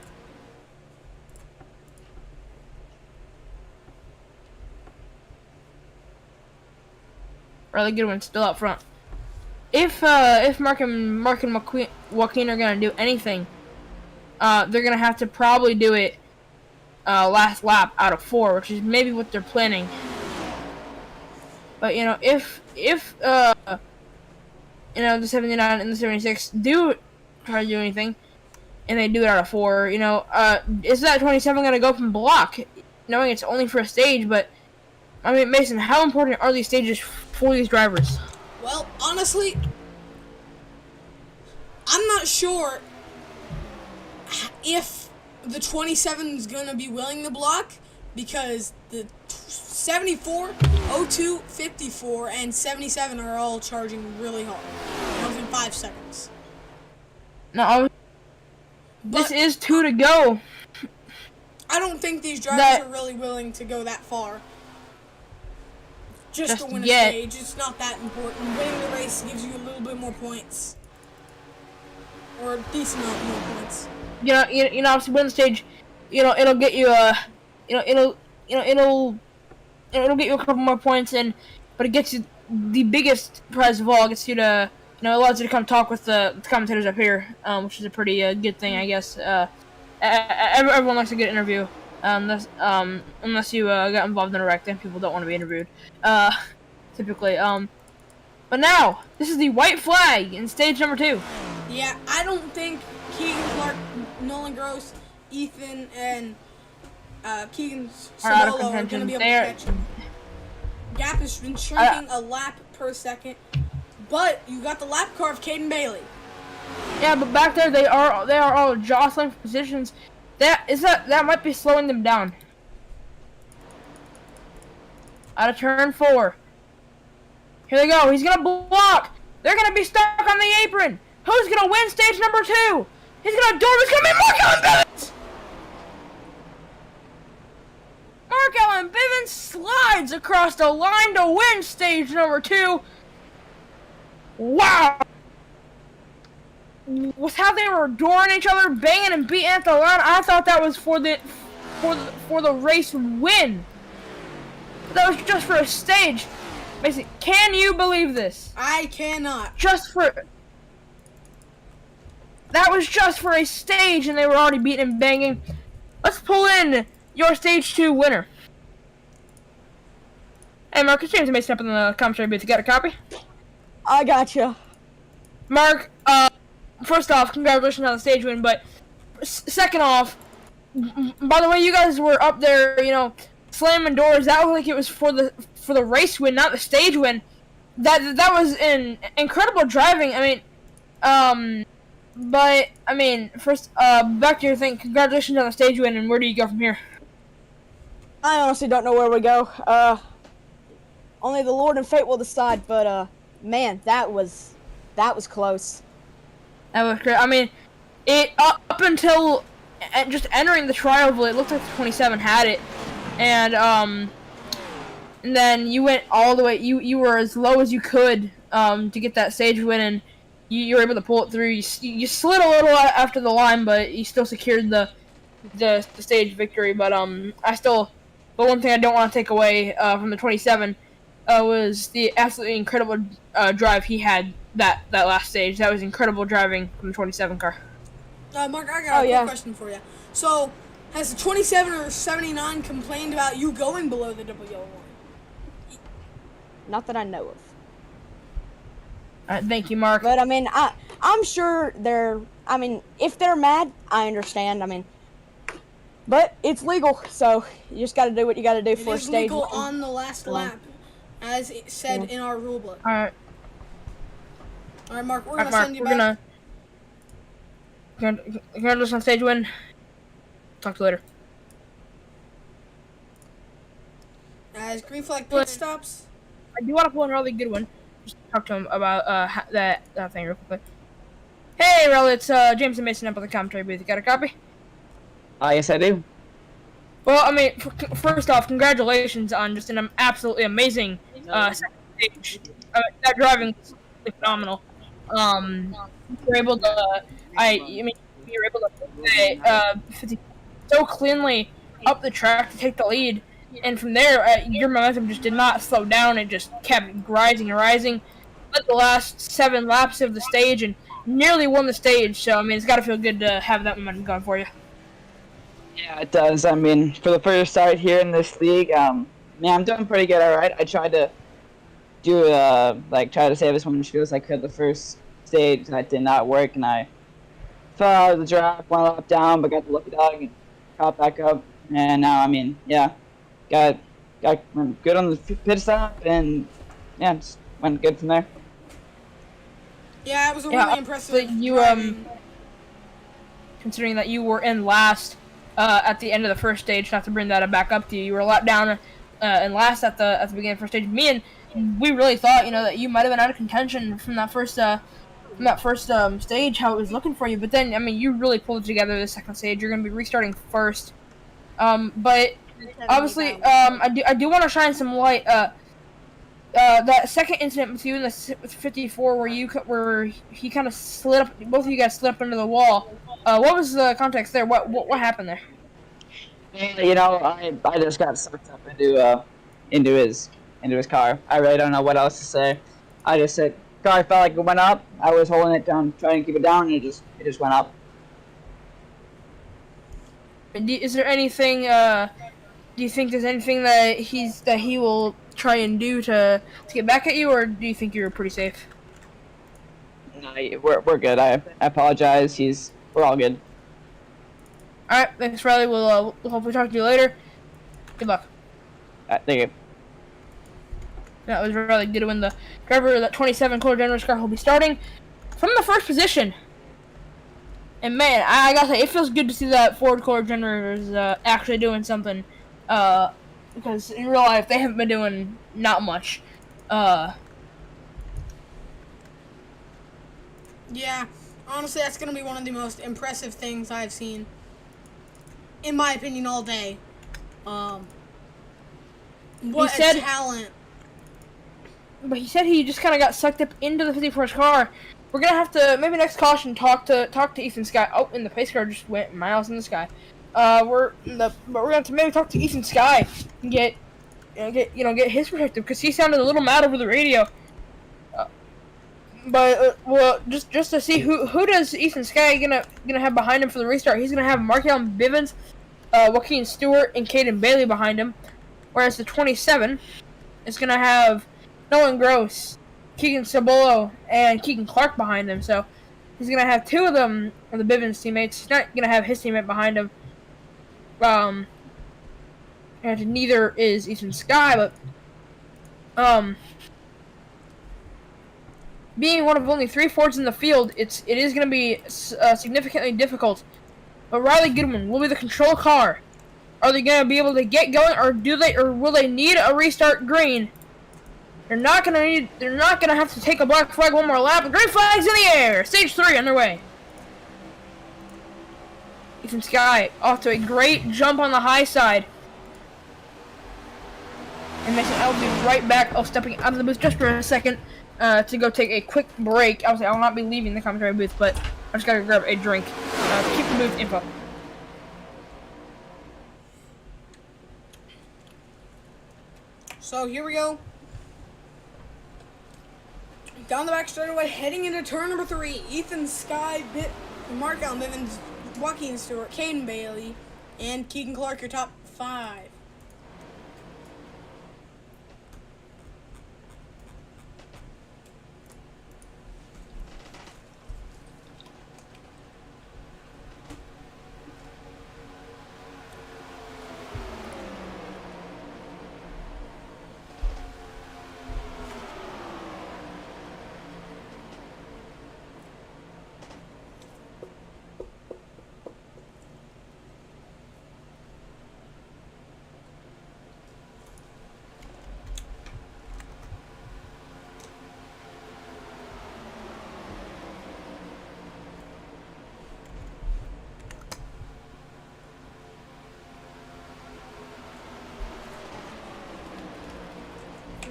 Riley Goodwin still up front. If Mark and Joaquin are gonna do anything, they're gonna have to probably do it last lap out of 4, which is maybe what they're planning. But if the 79 and the 76 do try to do anything, and they do it out of 4, is that 27 gonna go from block, knowing it's only for a stage? But I mean, Mason, how important are these stages for these drivers? Well, honestly, I'm not sure if the 27 is going to be willing to block, because the 74, 02, 54, and 77 are all charging really hard within 5 seconds. No, this is 2 to go. I don't think these drivers are really willing to go that far. Just to win a stage, it's not that important. Winning the race gives you a little bit more points, or a decent amount more points. Obviously, win the stage. It'll get you it'll get you a couple more points, but it gets you the biggest prize of all. It gets you to, allows you to come talk with the commentators up here, which is a pretty good thing, I guess. Everyone likes a good interview. Unless you got involved in a wreck, then people don't want to be interviewed, typically. But now, this is the white flag in stage number 2. Yeah, I don't think Keegan Clark, Nolan Gross, Ethan, and Keegan Cirillo are going to be able to catch him. Gap has been shrinking a lap per second, but you got the lap car of Caden Bailey. Yeah, but back there they are all jostling for positions. That might be slowing them down. Out of turn 4. Here they go. He's gonna block. They're gonna be stuck on the apron. Who's gonna win stage number 2? He's gonna do it. It's gonna be Mark Allen Bivens. Mark Allen Bivens slides across the line to win stage number 2. Wow. With how they were adoring each other, banging and beating at the line, I thought that was for for the race win. That was just for a stage. Basically, can you believe this? I cannot. That was just for a stage, and they were already beating and banging. Let's pull in your stage 2 winner. Hey, Marcus James Mason up in the commentary booth. You got a copy? I gotcha. Mark, first off, congratulations on the stage win, but second off, by the way, you guys were up there, you know, slamming doors. That was like it was for the race win, not the stage win. That was an incredible driving. I mean, but I mean, first, back to your thing. Congratulations on the stage win, and where do you go from here? I honestly don't know where we go. Only the Lord and fate will decide, but, man, that was close. That was great. I mean, it up until just entering the trial, it looked like the 27 had it, and then you went all the way. You were as low as you could to get that stage win, and you were able to pull it through. You slid a little after the line, but you still secured the stage victory. But the one thing I don't want to take away from the 27 was the absolutely incredible drive he had that last stage. That was incredible driving from the 27 car. Mark, I got a quick question for you. So, has the 27 or 79 complained about you going below the double yellow line? Not that I know of. Thank you, Mark. But I mean, I'm sure I mean, if they're mad, I understand. I mean, but it's legal, so you just got to do what you got to do for a stage. It is legal on the last lap, as it said in our rule book. All right. All right, Mark, we're gonna send you back. Congratulations on stage win. Talk to you later. As green flag pit stops. I do want to pull in a really good one. Just talk to him about that thing real quick. Hey, Rel, it's James and Mason up at the commentary booth. You got a copy? Yes, I do. Well, I mean, first off, congratulations on just an absolutely amazing second stage. That driving was phenomenal. You were able to, you were able to put 50 so cleanly up the track to take the lead, and from there, your momentum just did not slow down. It just kept rising and rising. Led the last 7 laps of the stage and nearly won the stage. So I mean, it's got to feel good to have that momentum going for you. Yeah, it does. I mean, for the first start here in this league, man, I'm doing pretty good. All right, I tried to do try to save as much fuel as I could the first stage, and that did not work. And I fell out of the track, one lap down, but got the lucky dog and caught back up. And now, I mean, yeah, got good on the pit stop, and yeah, just went good from there. Yeah, it was a really impressive. You considering that you were in last at the end of the first stage, not to bring that back up to you, you were a lap down in last at the beginning of the first stage. We really thought, you know, that you might have been out of contention from that first stage, how it was looking for you. But then, I mean, you really pulled it together the second stage. You're going to be restarting first. But obviously, I do want to shine some light. That second incident with you in the 54, where he kind of slid up, both of you guys slid up into the wall. What was the context there? What happened there? You know, I just got sucked up into his car. I really don't know what else to say. I just said, car felt like it went up. I was holding it down, trying to keep it down, and it just went up. Is there anything? Do you think there's anything that he will try and do to get back at you, or do you think you're pretty safe? No, we're good. I apologize. We're all good. All right, thanks, Riley. We'll hopefully talk to you later. Good luck. Thank you. That was really good to win. The driver of that 27 Kohler Generous car will be starting from the first position. And man, I gotta say, it feels good to see that Ford Kohler Generous actually doing something. Because in real life, they haven't been doing not much. Yeah, honestly, that's going to be one of the most impressive things I've seen, in my opinion, all day. What a talent. But he said he just kind of got sucked up into the 54's car. We're going to have to, maybe next caution, talk to Ethan Scott. Oh, and the pace car just went miles in the sky. But we're gonna have to maybe talk to Ethan Sky and get his perspective because he sounded a little mad over the radio. But well, just to see who does Ethan Sky gonna have behind him for the restart? He's gonna have Mark Allen Bivens, Joaquin Stewart, and Caden Bailey behind him, whereas the 27 is gonna have Nolan Gross, Keegan Sabolo, and Keegan Clark behind him. So he's gonna have two of them of the Bivens teammates. He's not gonna have his teammate behind him. And neither is Ethan Sky, but being one of only 3 Fords in the field, it is going to be significantly difficult. But Riley Goodwin will be the control car. Are they going to be able to get going, or will they need a restart green? They're not going to have to take a black flag one more lap. Green flag's in the air. Stage 3 underway. Ethan Sky off to a great jump on the high side. And Mason, I'll be right back. I'll stepping out of the booth just for a second to go take a quick break. I will not be leaving the commentary booth, but I just gotta grab a drink. Keep the booth info. So here we go. Down the back straightaway, heading into turn number 3. Ethan Sky, Mark Allen Bivens, Joaquin Stewart, Caden Bailey, and Keegan Clark, your top 5.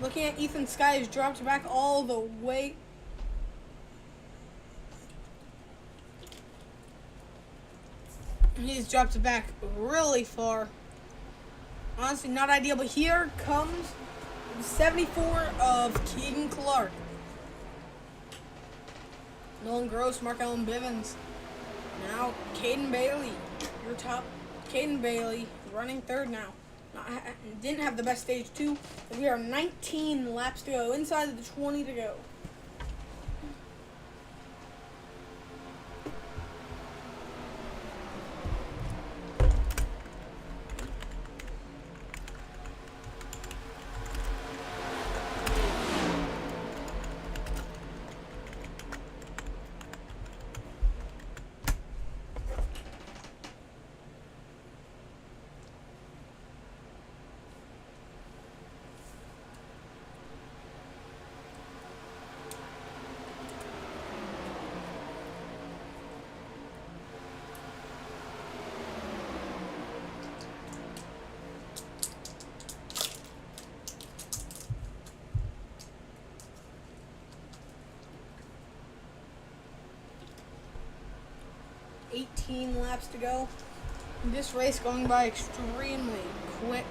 Looking at Ethan Sky, has dropped back all the way. He's dropped it back really far. Honestly, not ideal, but here comes the 74 of Keegan Clark. Nolan Gross, Mark Allen Bivens. Now, Caden Bailey, your top. Caden Bailey running third now. Didn't have the best stage 2, but we are 19 laps to go, inside of the 20 to go. $18 laps to go. This race going by extremely quick.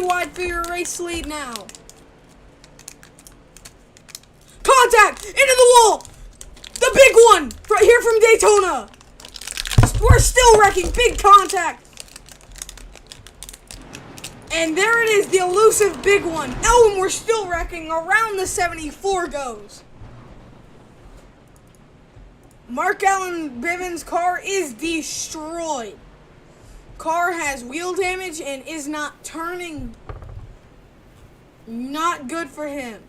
Wide for your race lead now. Contact! Into the wall! The big one! Right here from Daytona! We're still wrecking. Big contact! And there it is, the elusive big one. Oh, and we're still wrecking. Around the 74 goes. Mark Allen Bivens' car is destroyed. Car has wheel damage and is not turning. Not good for him.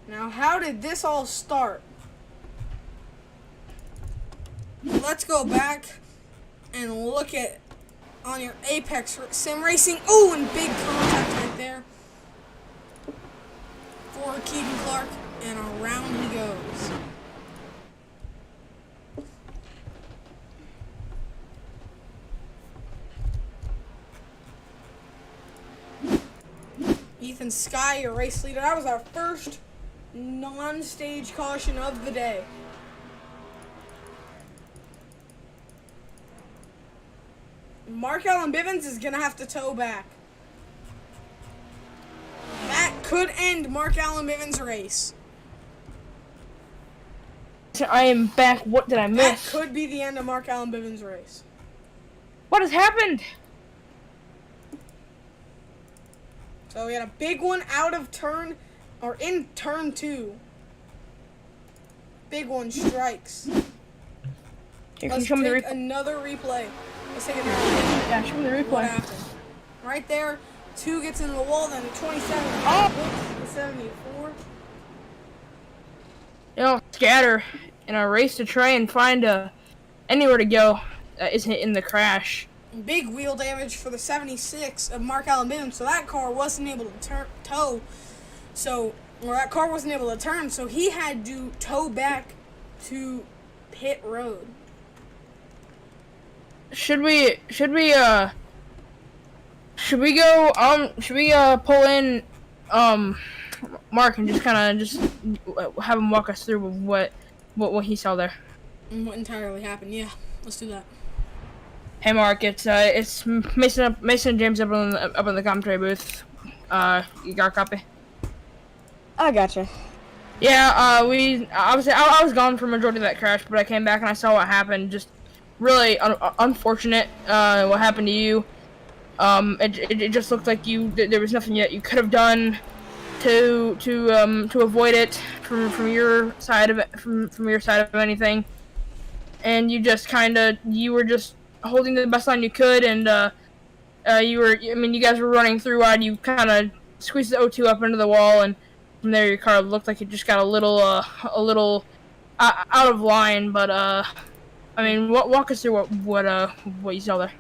Now, how did this all start? Let's go back and look at on your Apex Sim Racing. Oh, and big contact right there for Keegan Clark, and around he goes. Ethan Sky, your race leader. That was our first non-stage caution of the day. Mark Allen Bivens is going to have to tow back. That could end Mark Allen Bivens' race. I am back. What did I That miss? could be the end of Mark Allen Bivens' race. What has happened? So we had a big one out of turn, or in turn 2. Big one strikes. Here, can Let's you show me the take replay? another replay. Let's take another replay. Yeah, show me the What replay. happened? Right there, 2 gets into the wall, then 27. Oh! The 74. You know, scatter in a race to try and find anywhere to go that isn't in the crash. Big wheel damage for the 76 of Mark Allen Bivens, so that car wasn't able to tow. So, or that car wasn't able to turn, so he had to tow back to pit road. Should we pull in Mark and just kind of have him walk us through what he saw there? And what entirely happened? Yeah, let's do that. Hey Mark, it's Mason and James up in the commentary booth. You got a copy? I gotcha. Yeah, I was gone for majority of that crash, but I came back and I saw what happened. Just really unfortunate what happened to you. It just looked like there was nothing yet you could have done to avoid it from your side of it, from your side of anything. And you were just holding the best line you could, and you guys were running through wide. You kind of squeezed the O2 up into the wall, and from there your car looked like it just got a little out of line. But walk us through what you saw there.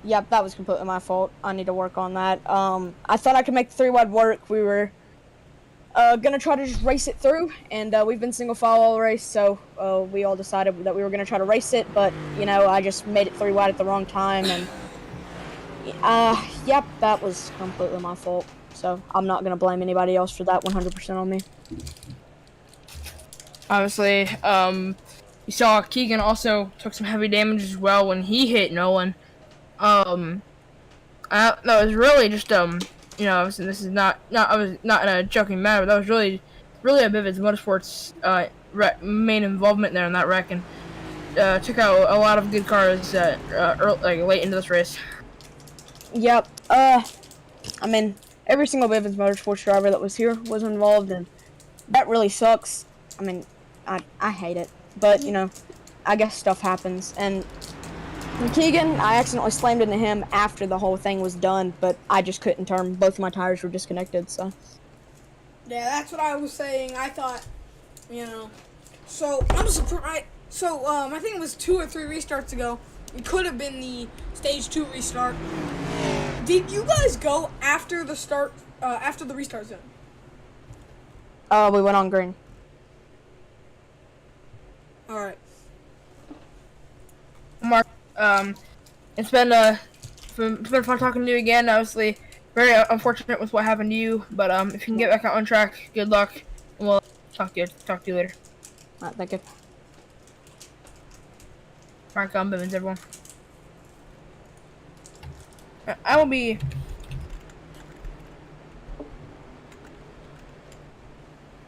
Yep, that was completely my fault. I need to work on that. I thought I could make the 3-wide work. We were gonna try to just race it through, and we've been single file all race, so we all decided that we were gonna try to race it, but I just made it 3-wide at the wrong time, and yep, that was completely my fault. So I'm not gonna blame anybody else for that. 100% on me. Obviously, you saw Keegan also took some heavy damage as well when he hit Nolan. That was really just this is not I was not in a joking manner, but that was really a Bivens Motorsports main involvement there in that wreck, and took out a lot of good cars late into this race. Yep. Every single Bivens Motorsports driver that was here was involved, and that really sucks. I hate it, but I guess stuff happens. And Keegan, I accidentally slammed into him after the whole thing was done, but I just couldn't turn. Both of my tires were disconnected, so. Yeah, that's what I was saying. I thought, So, I'm surprised. So, I think it was 2 or 3 restarts ago. It could have been the stage 2 restart. Did you guys go after the restart zone? We went on green. Alright. Mark, it's been fun talking to you again. Obviously, very unfortunate with what happened to you, but if you can get back on track, good luck, and we'll talk to you later. Alright, thank you. Mark Bivens, everyone. I will be.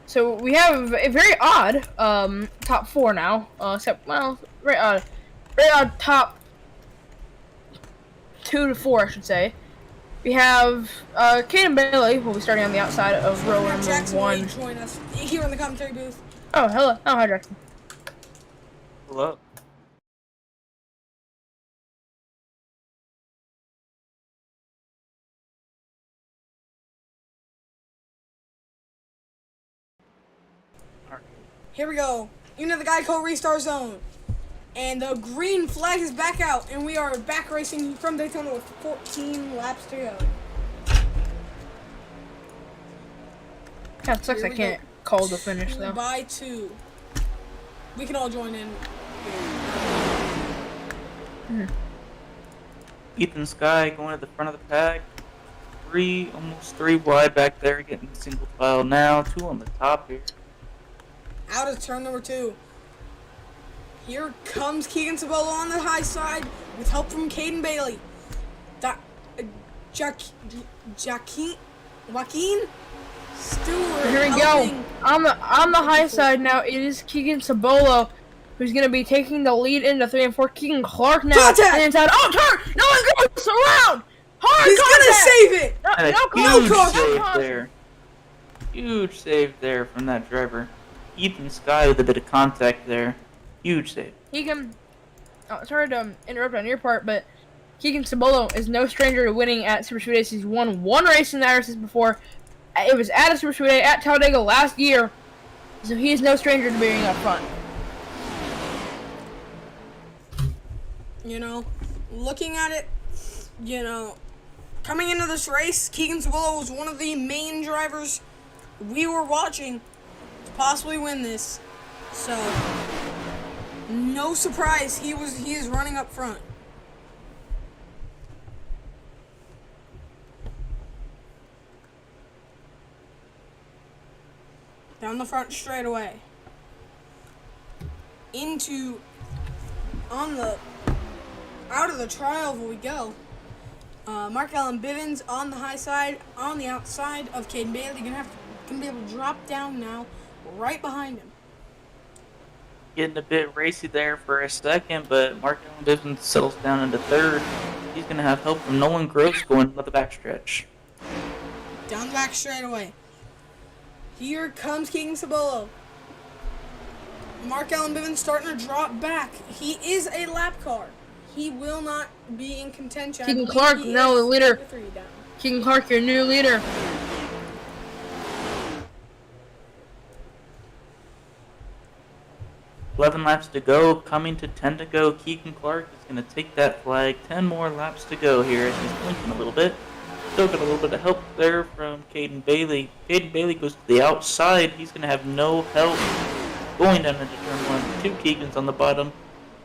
So we have a very odd top 4 now. Very odd top 2 to 4, I should say. We have Caden Bailey will be starting on the outside of row number Jackson 1. Wade join us here in the commentary booth. Oh, hello. Oh, hi, Jackson. Hello. Here we go. Into the Geico restart zone. And the green flag is back out. And we are back racing from Daytona with 14 laps to go. Kind of sucks I can't call the finish, though. 2 by 2. We can all join in. Ethan Sky going to the front of the pack. Almost three wide back there, getting single file now. 2 on the top here. Out of turn number 2. Here comes Keegan Cibolo on the high side with help from Caden Bailey. Joaquin Stewart. Here we go. On the high side now, it is Keegan Cibolo who's going to be taking the lead into 3 and 4. Keegan Clark now. Contact! And inside. Oh, turn! No one goes around! Hard He's contact! gonna save it! And No a huge caution. save there. Huge save there from that driver. Ethan Sky with a bit of contact there. Huge save. Keegan, sorry to interrupt on your part, but Keegan Cibolo is no stranger to winning at Super Speedways. He's won 1 race in the I.R.S.S before. It was at a Super Speedway at Talladega last year, so he is no stranger to being up front. You know, looking at it, you know, coming into this race, Keegan Cibolo was one of the main drivers we were watching to possibly win this. So, no surprise, he is running up front. Down the front straight away. Out of the trioval we go. Mark Allen Bivens on the high side, on the outside of Caden Bailey. Gonna be able to drop down now, right behind him. Getting a bit racy there for a second, but Mark Allen Bivens settles down into 3rd. He's going to have help from Nolan Gross going up the backstretch. Down the back straight away. Here comes Keegan Cibolo. Mark Allen Bivens starting to drop back. He is a lap car. He will not be in contention. Keegan Clark, now the leader. Keegan Clark, your new leader. 11 laps to go, coming to 10 to go. Keegan Clark is going to take that flag. 10 more laps to go here as he's blinking a little bit. Still got a little bit of help there from Caden Bailey. Caden Bailey goes to the outside. He's going to have no help going down into turn 1. 2 Keegans on the bottom.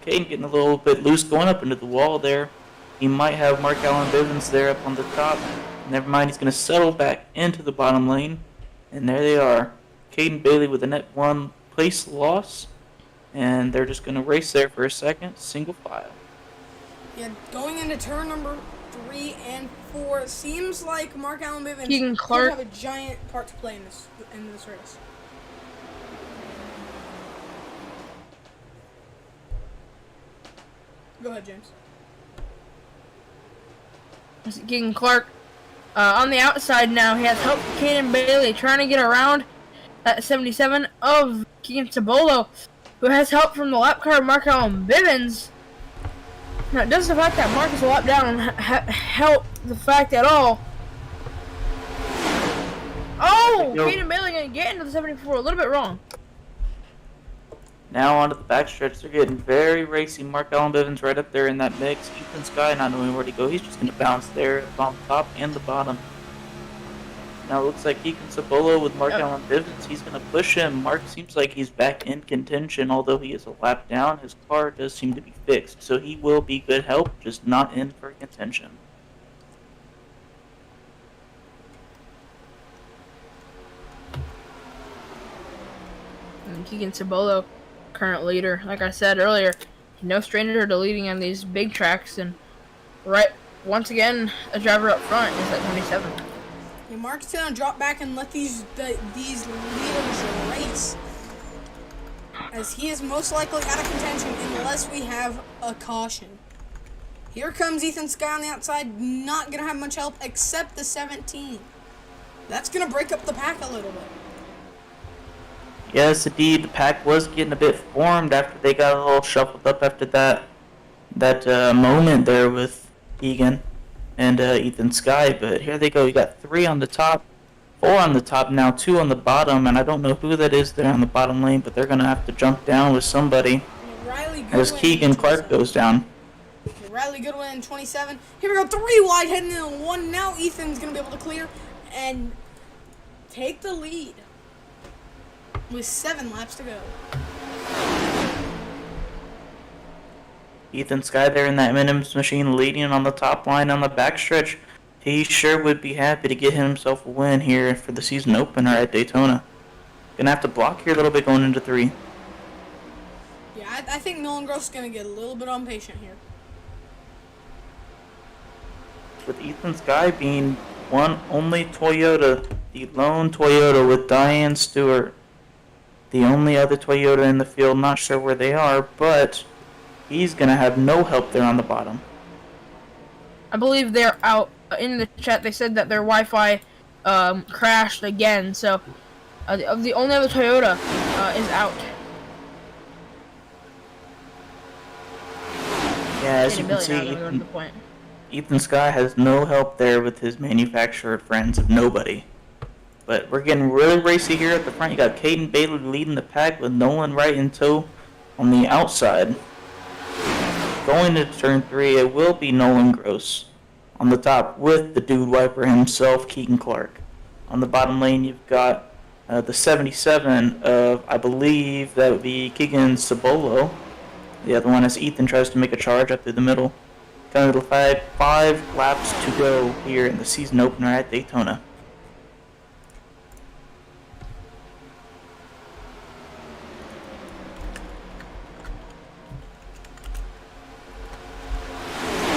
Caden getting a little bit loose going up into the wall there. He might have Mark Allen Bivens there up on the top. Never mind, he's going to settle back into the bottom lane. And there they are. Caden Bailey with a net 1 place loss. And they're just going to race there for a second, single file. Yeah, going into turn number 3 and 4, it seems like Mark Allen Bivens Keegan Clark could have a giant part to play in this race. Go ahead, James. Keegan Clark on the outside now. He has help from Caden Bailey trying to get around at 77 of Keegan Cibolo, who has help from the lap car Mark Allen Bivens. Now, it doesn't affect that Mark is a lap down and help the fact at all. Oh! Caden Bailey going to get into the 74 a little bit wrong. Now onto the backstretch. They're getting very racy. Mark Allen Bivens right up there in that mix. Ethan Sky not knowing where to go. He's just going to bounce there on the top and the bottom. Now it looks like Keegan Cibolo with Mark Allen Bivens. He's going to push him. Mark seems like he's back in contention, although he is a lap down. His car does seem to be fixed, so he will be good help, just not in for contention. And Keegan Cibolo, current leader, like I said earlier, no stranger to leading on these big tracks, and right once again, a driver up front is at 27. Yeah, Mark's gonna drop back and let these leaders race, as he is most likely out of contention unless we have a caution. Here comes Ethan Sky on the outside, not gonna have much help except the 17. That's gonna break up the pack a little bit. Yes, indeed, the pack was getting a bit formed after they got a little shuffled up after that moment there with Keegan and Ethan Sky. But here they go. You got 3 on the top, 4 on the top now, 2 on the bottom, and I don't know who that is there on the bottom lane, but they're going to have to jump down with somebody Riley as Goodwin Keegan in Clark 27. goes down. Okay, Riley Goodwin in 27. Here we go, 3 wide heading into 1. Now Ethan's going to be able to clear and take the lead with 7 laps to go. Ethan Sky there in that Minims machine leading on the top line on the backstretch. He sure would be happy to get himself a win here for the season opener at Daytona. Gonna have to block here a little bit going into 3. Yeah, I think Nolan Gross is going to get a little bit impatient here. With Ethan Sky being one only Toyota, the lone Toyota with Diane Stewart. The only other Toyota in the field, not sure where they are, but he's gonna have no help there on the bottom. I believe they're out in the chat. They said that their Wi-Fi crashed again. So the only other Toyota is out. Yeah, as you can see, Ethan Sky has no help there with his manufacturer friends of nobody. But we're getting really racy here at the front. You got Caden Bailey leading the pack with Nolan right in tow on the outside. Going to turn 3, it will be Nolan Gross on the top with the dude wiper himself, Keegan Clark. On the bottom lane, you've got the 77 of, I believe, that would be Keegan Cibolo. The other one is Ethan tries to make a charge up through the middle. Kind of 5 laps to go here in the season opener at Daytona.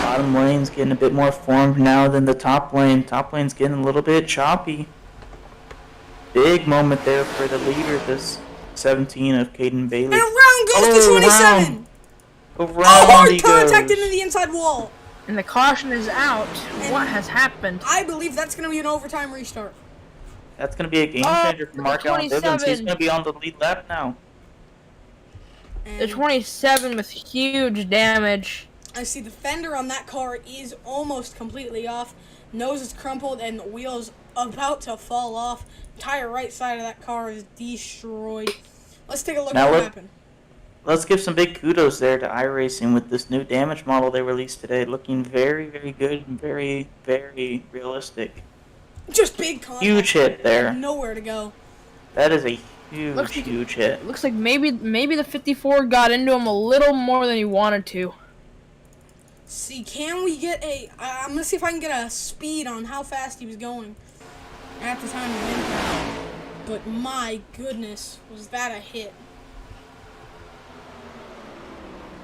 Bottom lane's getting a bit more formed now than the top lane. Top lane's getting a little bit choppy. Big moment there for the leader, this 17 of Caden Bailey. And around goes to 27! Around hard he contact goes. into the inside wall! And the caution is out. And what has happened? I believe that's going to be an overtime restart. That's going to be a game changer for Mark Allen Bivens. He's going to be on the lead lap now. The 27 with huge damage. I see the fender on that car is almost completely off. Nose is crumpled and the wheel's about to fall off. Entire right side of that car is destroyed. Let's take a look at what happened. Let's give some big kudos there to iRacing with this new damage model they released today. Looking very, very good and very, very realistic. Just big contact. Huge hit there. Nowhere to go. That is a huge hit. Looks like maybe the 54 got into him a little more than he wanted to. See, can we get I'm going to see if I can get a speed on how fast he was going at the time of impact. But my goodness, was that a hit.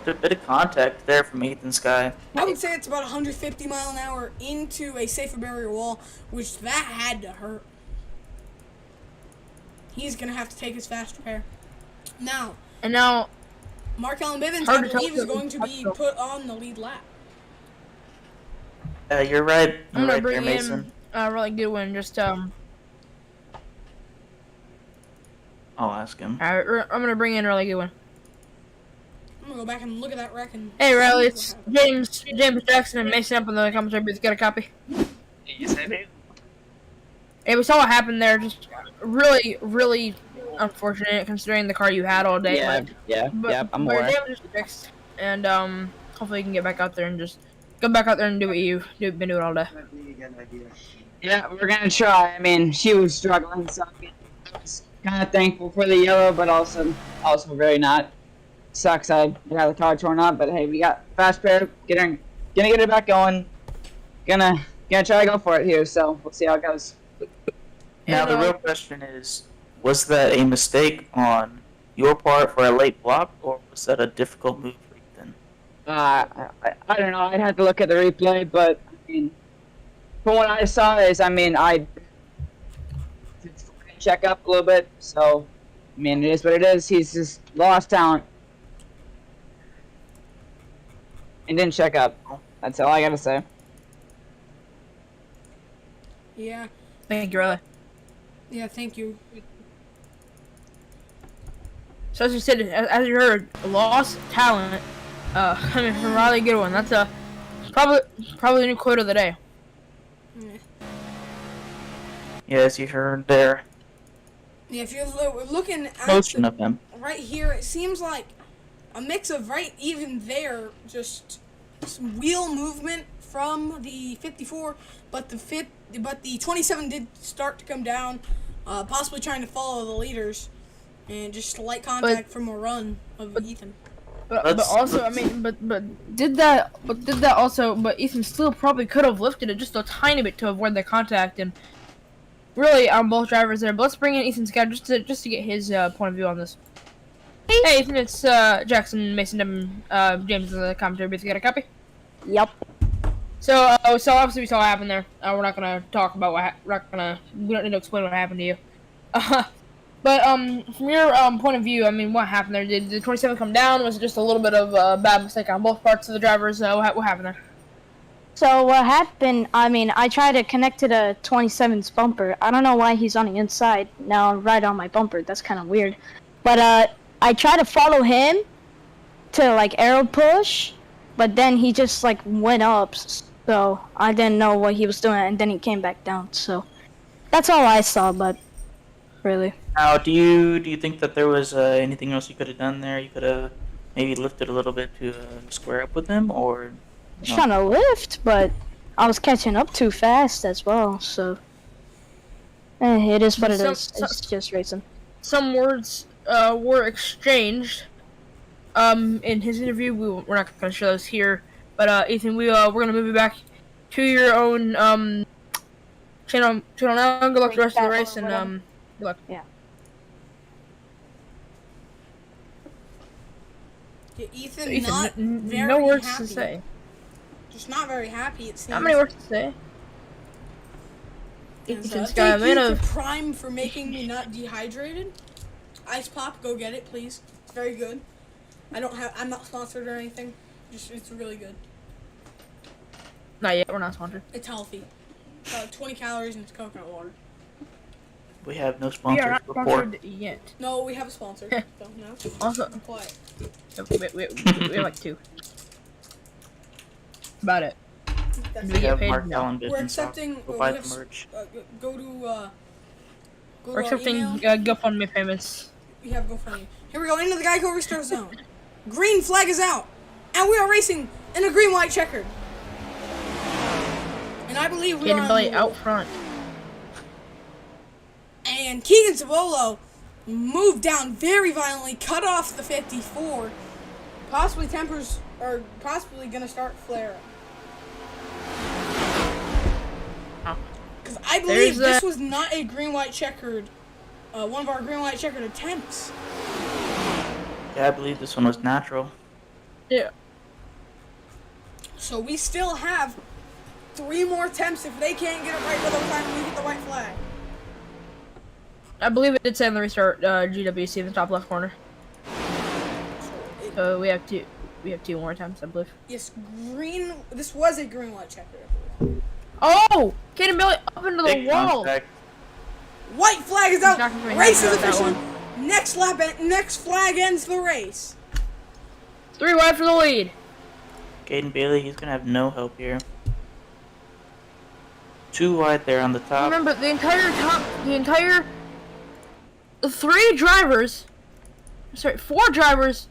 A bit of contact there from Ethan Sky. I would say it's about 150 mile an hour into a safer barrier wall, which that had to hurt. He's going to have to take his fast repair. Now, Mark Allen Bivens, I believe, is going to be put on the lead lap. You're right. I'm gonna bring there, Mason. in a really good one. Just I'll ask him. I'm gonna bring in a really good one. I'm gonna go back and look at that wreck and. Hey Riley, it's James Jackson and Mason up in the commentary booth. Got a copy? Yes, I do. Hey, we saw what happened there. Just really unfortunate considering the car you had all day. I'm But aware. your damage is fixed, and hopefully you can get back out there and just go back out there and do what you've been doing all day. Yeah, we're gonna try. I mean, she was struggling, so I was kind of thankful for the yellow, but also very not. Sucks I got the car torn up, but hey, we got fast pair. Gonna get it back going. Gonna try to go for it here. So we'll see how it goes. Now the real question is, was that a mistake on your part for a late block, or was that a difficult move for Ethan? I don't know. I'd have to look at the replay, but I mean, from what I saw I check up a little bit. So, I mean, it is what it is. He's just lost talent and didn't check up. That's all I gotta say. Yeah. Thank you, Riley. Yeah, thank you. So as you said, as you heard, lost talent. From Riley Goodwin. That's probably the new quote of the day. Yeah. Yeah, as you heard there, Yeah, if you're looking at motion of him. right here, it seems like a mix of right even there, just some wheel movement from the 54, but the 27 did start to come down, possibly trying to follow the leaders, and just light contact from a run of Ethan. But also, I mean, but did that also? But Ethan still probably could have lifted it just a tiny bit to avoid the contact, and really, on both drivers there. But let's bring in Ethan's guy just to get his point of view on this. Hey, Ethan, it's Jackson, Mason, James in the commentary booth. You got a copy? Yep. So obviously we saw what happened there. We're not gonna talk about we don't need to explain what happened to you. But from your point of view, I mean, what happened there? Did the 27 come down? Was it just a little bit of a bad mistake on both parts of the drivers? What happened there? So what happened, I mean, I tried to connect to the 27's bumper. I don't know why he's on the inside now, right on my bumper. That's kind of weird. But I tried to follow him to, like, arrow push, but then he just, like, went up. So I didn't know what he was doing, and then he came back down. So that's all I saw, but really. Now, do you think that there was anything else you could have done there? You could have maybe lifted a little bit to square up with him, or Just trying to lift, but I was catching up too fast as well, so it is what it is. It's just racing. Some words were exchanged in his interview. We're not going to show those here, but Ethan, we're going to move you back to your own channel now. Good luck the rest of the race, and good luck. Yeah. Ethan, not very no words happy. to say. Just not very happy, it seems. Not many words to say. Ethan's thank you to Prime for making me not dehydrated. Ice Pop, go get it, please. It's very good. I'm not sponsored or anything. Just, it's really good. Not yet, we're not sponsored. It's healthy. 20 calories and it's coconut water. we have no We sponsors are not before? sponsored yet. No, we have a sponsor. So, no. Also, I'm quiet. we have like 2. About it. That's We We get have paid? Mark No. Allen We're business. accepting. Go we buy have the merch. Go to We're our accepting email. GoFundMe payments. We have GoFundMe. Here we go into the Geico Restart Zone. Green flag is out, and we are racing in a green-white checkered. And I believe we are Kaden on Belly the out front. And Keegan Cibolo moved down very violently, cut off the 54. Possibly tempers are possibly gonna start flaring. Because I believe this was not a green-white checkered, one of our green-white checkered attempts. Yeah, I believe this one was natural. Yeah. So we still have 3 more attempts if they can't get it right by the time we hit the white flag. I believe it did say on the restart GWC in the top left corner. So we have 2 more attempts, I believe. Yes, green. This was a green-white checkered. Oh! Kaden Belly up into the Big wall! contact. White flag is out. Not gonna be Race is happy about that official. Next flag ends the race. 3 wide for the lead. Caden Bailey, he's gonna have no help here. 2 wide there on the top. Remember, the entire 4 drivers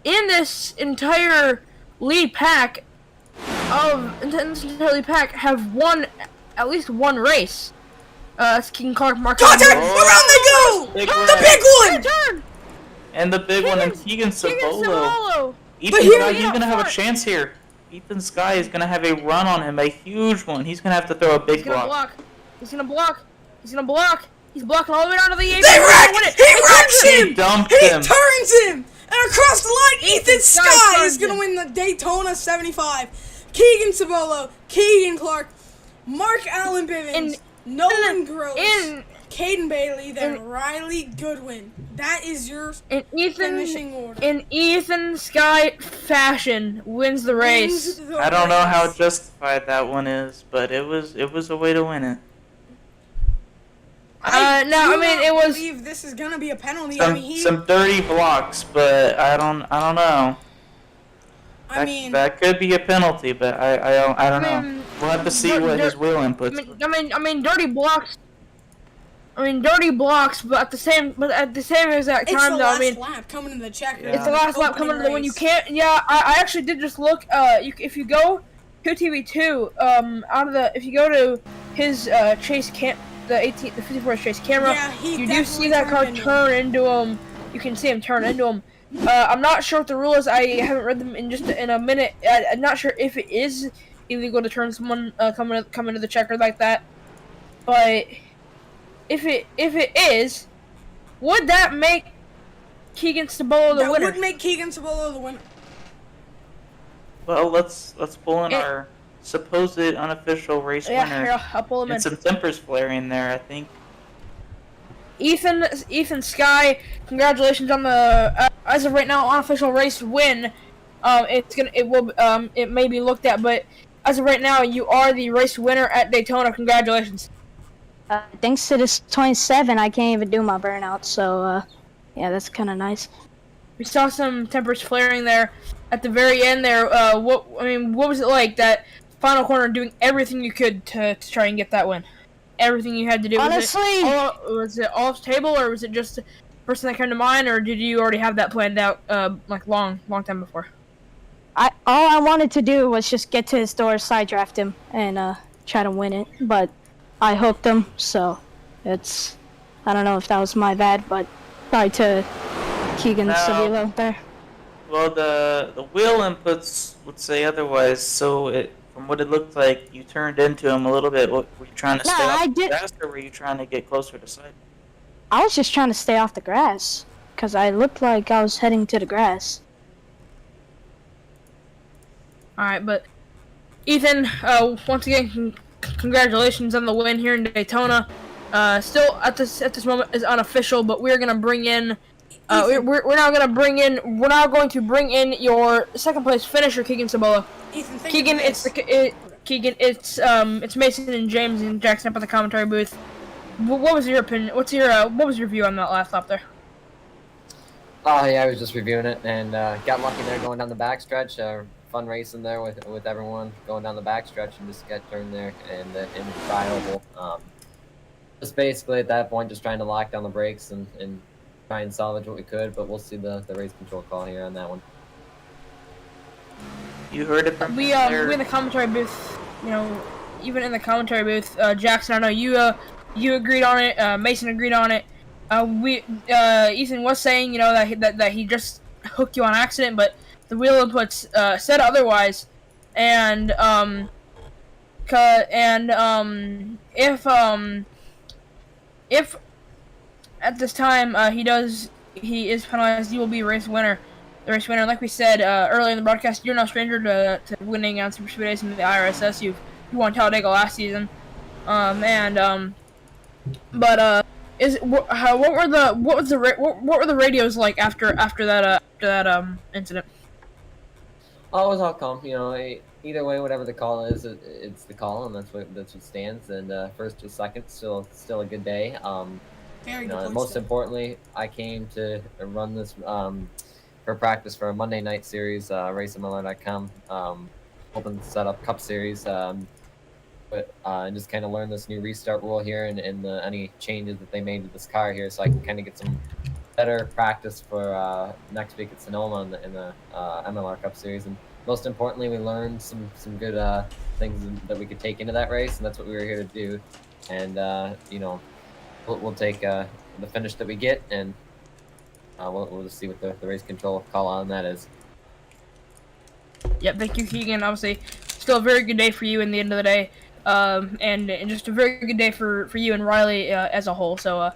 in this entire lead pack have won at least 1 race. Keegan Clark, Mark. Contact! Around they go! Big The wreck. big one! Turn! And the big one, and Keegan Cibolo. Cibolo. Ethan here- Sky, he's Yeah, gonna have a front. chance here. Ethan Sky is gonna have a run on him, a huge one. He's gonna have to throw a big He's gonna block. block. He's gonna block. He's gonna block. He's blocking all the way down to the 8. They wreck! He wrecks him! He dumped He him. turns him! And across the line, Ethan Sky Sky turns is gonna him. win the Daytona 75. Keegan Cibolo, Keegan Clark, Mark Allen Bivens, Nolan Gross, Caden Bailey, then Riley Goodwin. That is your finishing order. In Ethan Sky fashion, wins the race. Wins the I don't know how race. justified that one is, but it was a way to win it. No, I mean it was. I believe this is gonna be a penalty. I mean, Some dirty blocks, but I don't know. That could be a penalty, but I don't know. We'll have to see what his wheel inputs. I mean, dirty blocks. I mean, dirty blocks, but at the same exact It's time, the though, last I mean, lap coming in the checker. Yeah. it's the last lap coming to the win. You can't. Yeah, I actually did just look. If you go to TV2, if you go to his chase the 54 chase camera, Yeah, he you do see definitely that car turned into turn into him. You can see him turn into him. I'm not sure what the rule is. I haven't read them in a minute. I'm not sure if it is illegal to turn someone coming to the checker like that, but if it is, would that make Keegan Cibolo the That winner? would make Keegan Cibolo the winner. Well, let's pull in It- our supposed unofficial race Yeah, winner. here, I'll pull him in. And some tempers flaring there, I think. Ethan Sky, congratulations on the as of right now unofficial race win. It may be looked at, but as of right now, you are the race winner at Daytona. Congratulations. Thanks to this 27, I can't even do my burnout, so, yeah, that's kind of nice. We saw some tempers flaring there at the very end there. What was it like, that final corner, doing everything you could to try and get that win? Everything you had to do. Honestly, was it all table, or was it just the person that came to mind, or did you already have that planned out like long time before? all I wanted to do was just get to his door, side draft him, and try to win it. But I hooked him, so I don't know if that was my bad, but sorry to Keegan Cibolo there. Well, the wheel inputs would say otherwise. So from what it looked like, you turned into him a little bit. Were you trying to stay off the grass, or were you trying to get closer to side? I was just trying to stay off the grass, because I looked like I was heading to the grass. Alright, but Ethan, once again, congratulations on the win here in Daytona. Still at this moment is unofficial, but we're gonna bring in. We're now going to bring in your second place finisher, Keegan Cibolo. Ethan, think Keegan, of this. it's Mason and James and Jackson up at the commentary booth. What was your opinion? What was your view on that last lap there? Oh yeah, I was just reviewing it and got lucky there going down the backstretch. Fun racing there with everyone going down the backstretch and just got turned there and in the tri-oval. Just basically at that point just trying to lock down the brakes and try and salvage what we could, but we'll see the race control call here on that one. You heard it from We in the commentary booth, even in the commentary booth, Jackson, I know you agreed on it. Mason agreed on it. Ethan was saying, that he just hooked you on accident, but the wheel inputs said otherwise, and if at this time he is penalized, you will be race winner. The race winner, like we said earlier in the broadcast, you're no stranger to winning on Super Speed Racing in the I.R.S.S. You won Talladega last season, what were the radios like after that incident? Oh, it was all calm. Either way, whatever the call is, it's the call, and that's what stands. And first to second, still a good day. Very good point, Most Steph. importantly, I came to run this for practice for a Monday night series, racingmiller.com, hoping to set up Cup Series, and just kind of learn this new restart rule here and any changes that they made to this car here, so I can kind of get some better practice for next week at Sonoma in the MLR Cup Series. And most importantly, we learned some good things that we could take into that race, and that's what we were here to do. And we'll take the finish that we get, and we'll just see what the race control call on that is. Yep, thank you, Keegan. Obviously, still a very good day for you in the end of the day, and just a very good day for you and Riley as a whole. So,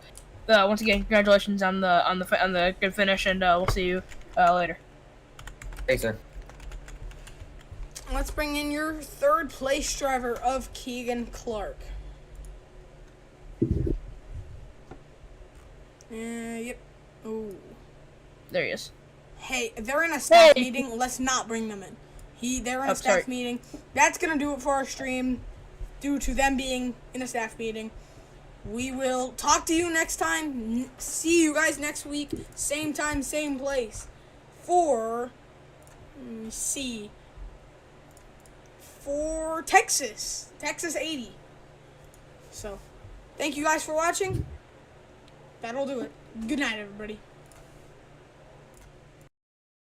once again, congratulations on the good finish, and we'll see you later. Thanks, sir. Let's bring in your third place driver of Keegan Clark. Yep. Oh. There he is. Hey, they're in a staff meeting. Let's not bring them in. They're in a staff meeting. That's gonna do it for our stream, due to them being in a staff meeting. We will talk to you next time. See you guys next week. Same time, same place. For Texas 80. So, thank you guys for watching. That'll do it. Good night, everybody.